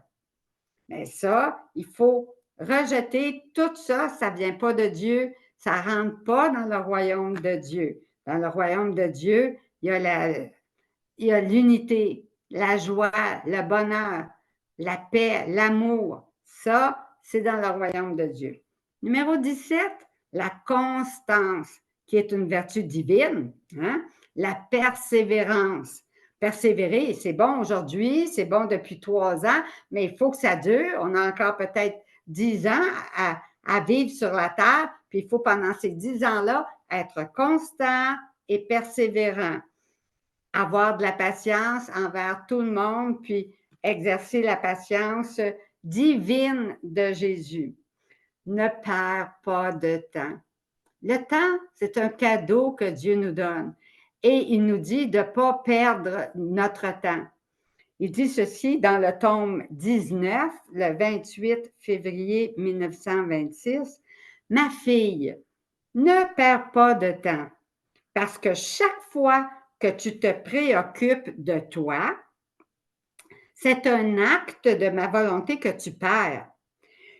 [SPEAKER 1] Mais ça, il faut rejeter tout ça, ça ne vient pas de Dieu, ça ne rentre pas dans le royaume de Dieu. Dans le royaume de Dieu, il y a l'unité, la joie, le bonheur, la paix, l'amour. Ça, c'est dans le royaume de Dieu. Numéro 17, la constance, qui est une vertu divine, hein? La persévérance. Persévérer, c'est bon aujourd'hui, c'est bon depuis 3 ans, mais il faut que ça dure. On a encore peut-être 10 ans à vivre sur la terre, puis il faut pendant ces 10 ans-là être constant et persévérant. Avoir de la patience envers tout le monde, puis exercer la patience divine de Jésus. Ne perds pas de temps. Le temps, c'est un cadeau que Dieu nous donne. Et il nous dit de ne pas perdre notre temps. Il dit ceci dans le tome 19, le 28 février 1926. « Ma fille, ne perds pas de temps, parce que chaque fois que tu te préoccupes de toi, c'est un acte de ma volonté que tu perds.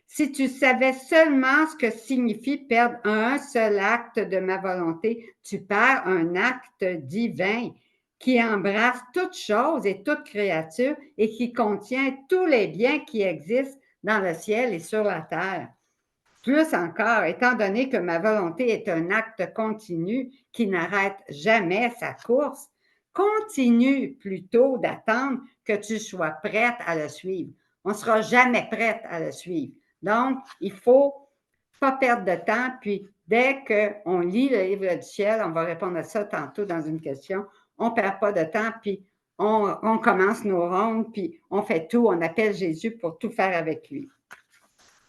[SPEAKER 1] Si tu savais seulement ce que signifie perdre un seul acte de ma volonté, tu perds un acte divin qui embrasse toute chose et toute créature et qui contient tous les biens qui existent dans le ciel et sur la terre. Plus encore, étant donné que ma volonté est un acte continu qui n'arrête jamais sa course, continue plutôt d'attendre que tu sois prête à le suivre. On ne sera jamais prête à le suivre. Donc, il ne faut pas perdre de temps. Puis, dès qu'on lit le livre du ciel, on va répondre à ça tantôt dans une question, on ne perd pas de temps, puis on commence nos rondes, puis on fait tout, on appelle Jésus pour tout faire avec lui.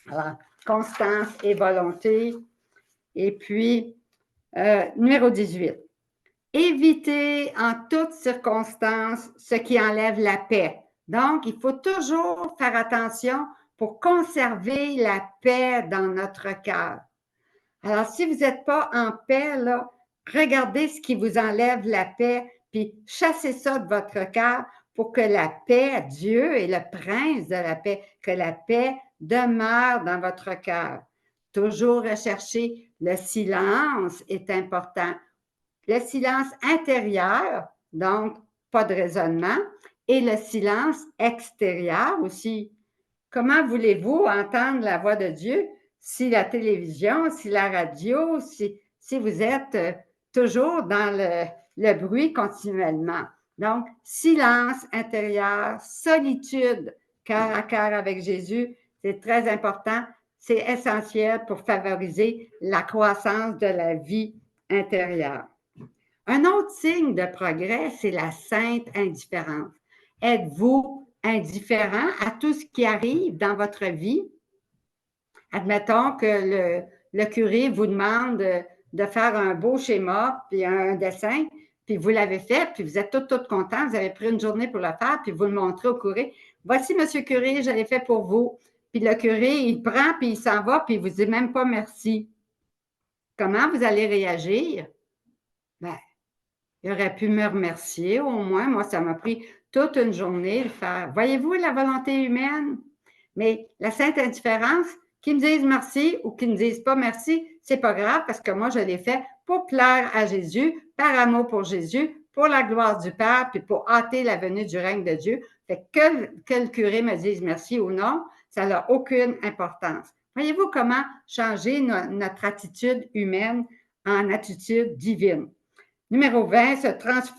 [SPEAKER 1] Alors, constance et volonté. Et puis, numéro 18. Évitez en toutes circonstances ce qui enlève la paix, Donc, il faut toujours faire attention pour conserver la paix dans notre cœur. Alors, si vous n'êtes pas en paix, là, regardez ce qui vous enlève la paix, puis chassez ça de votre cœur pour que la paix, Dieu est le prince de la paix, que la paix demeure dans votre cœur. Toujours rechercher le silence est important. Le silence intérieur, donc pas de raisonnement, et le silence extérieur aussi. Comment voulez-vous entendre la voix de Dieu si la télévision, si la radio, si vous êtes toujours dans le bruit continuellement? Donc, silence intérieur, solitude, cœur à cœur avec Jésus, c'est très important. C'est essentiel pour favoriser la croissance de la vie intérieure. Un autre signe de progrès, c'est la sainte indifférence. Êtes-vous indifférent à tout ce qui arrive dans votre vie? Admettons que le curé vous demande de faire un beau schéma, puis un dessin, puis vous l'avez fait, puis vous êtes tout content, vous avez pris une journée pour le faire, puis vous le montrez au curé. Voici, monsieur curé, je l'ai fait pour vous. Puis le curé, il prend, puis il s'en va, puis il ne vous dit même pas merci. Comment vous allez réagir? Ben, il aurait pu me remercier, au moins. Moi, ça m'a pris toute une journée de faire. Voyez-vous la volonté humaine? Mais la sainte indifférence, qu'ils me disent merci ou qu'ils ne disent pas merci, c'est pas grave parce que moi, je l'ai fait pour plaire à Jésus, par amour pour Jésus, pour la gloire du Père, puis pour hâter la venue du règne de Dieu. Fait que le curé me dise merci ou non, ça n'a aucune importance. Voyez-vous comment changer notre attitude humaine en attitude divine? Numéro 20,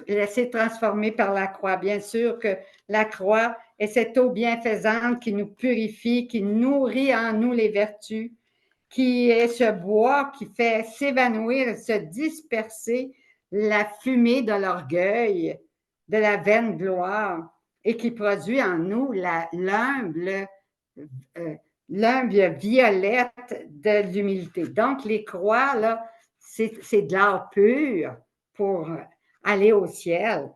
[SPEAKER 1] laisser transformer par la croix. Bien sûr que la croix est cette eau bienfaisante qui nous purifie, qui nourrit en nous les vertus, qui est ce bois qui fait s'évanouir, se disperser la fumée de l'orgueil, de la vaine gloire, et qui produit en nous l'humble violette de l'humilité. Donc, les croix, là, c'est de l'or pur pour aller au ciel.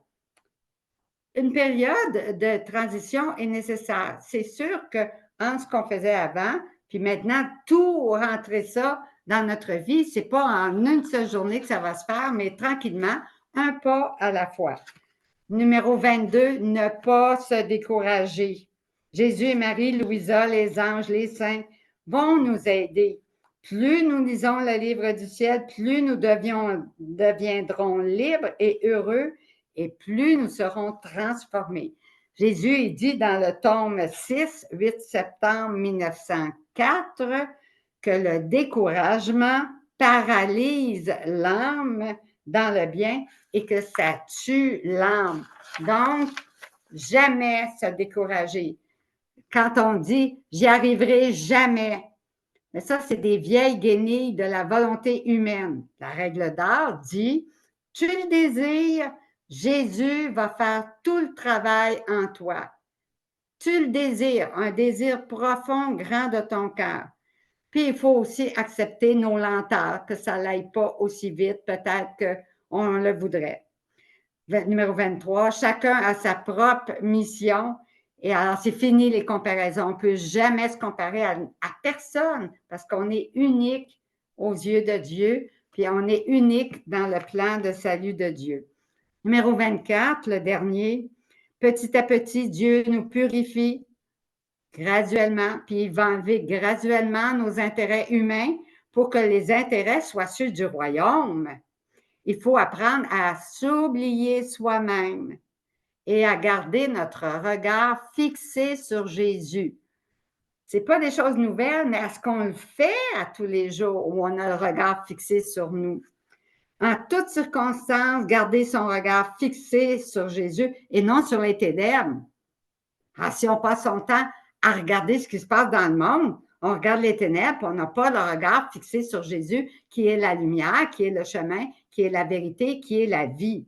[SPEAKER 1] Une période de transition est nécessaire. C'est sûr qu'en ce qu'on faisait avant, puis maintenant, tout rentrer ça dans notre vie, c'est pas en une seule journée que ça va se faire, mais tranquillement, un pas à la fois. Numéro 22, ne pas se décourager. Jésus et Marie, Louisa, les anges, les saints vont nous aider. Plus nous lisons le livre du ciel, plus nous deviendrons libres et heureux et plus nous serons transformés. Jésus il dit dans le tome 6, 8 septembre 1904, que le découragement paralyse l'âme dans le bien et que ça tue l'âme. Donc, jamais se décourager. Quand on dit « j'y arriverai jamais », mais ça, c'est des vieilles guenilles de la volonté humaine. La règle d'or dit « tu le désires, Jésus va faire tout le travail en toi. Tu le désires, un désir profond, grand de ton cœur. » Puis, il faut aussi accepter nos lenteurs, que ça n'aille pas aussi vite, peut-être qu'on le voudrait. Numéro 23, chacun a sa propre mission. Et alors, c'est fini les comparaisons. On ne peut jamais se comparer à personne parce qu'on est unique aux yeux de Dieu, puis on est unique dans le plan de salut de Dieu. Numéro 24, le dernier, petit à petit, Dieu nous purifie graduellement, puis il va enlever graduellement nos intérêts humains pour que les intérêts soient ceux du royaume. Il faut apprendre à s'oublier soi-même et à garder notre regard fixé sur Jésus. Ce n'est pas des choses nouvelles, mais est-ce qu'on le fait à tous les jours où on a le regard fixé sur nous? En toutes circonstances, garder son regard fixé sur Jésus et non sur les ténèbres. Alors, si on passe son temps à regarder ce qui se passe dans le monde, on regarde les ténèbres, on n'a pas le regard fixé sur Jésus, qui est la lumière, qui est le chemin, qui est la vérité, qui est la vie.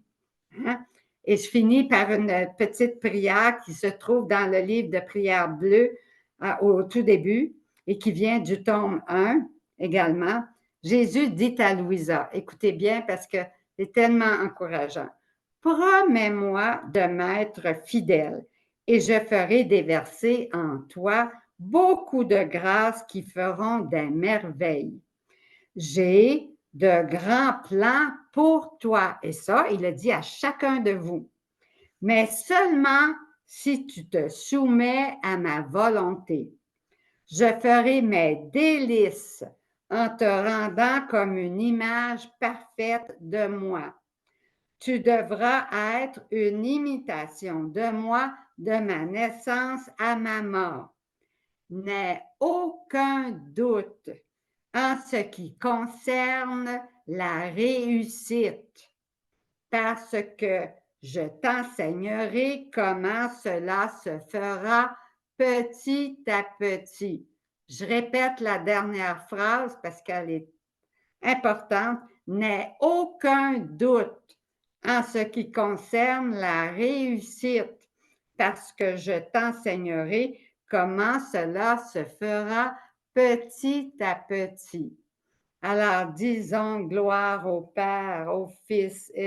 [SPEAKER 1] Hein? Et je finis par une petite prière qui se trouve dans le livre de prière bleue au tout début et qui vient du tome 1 également. Jésus dit à Louisa, écoutez bien parce que c'est tellement encourageant, promets-moi de m'être fidèle et je ferai déverser en toi beaucoup de grâces qui feront des merveilles. J'ai de grands plans pour toi. Et ça, il a dit à chacun de vous. Mais seulement si tu te soumets à ma volonté. Je ferai mes délices en te rendant comme une image parfaite de moi. Tu devras être une imitation de moi de ma naissance à ma mort. N'aie aucun doute en ce qui concerne la réussite, parce que je t'enseignerai comment cela se fera petit à petit. Je répète la dernière phrase parce qu'elle est importante. N'aie aucun doute en ce qui concerne la réussite, parce que je t'enseignerai comment cela se fera petit à petit. Alors, disons gloire au Père, au Fils et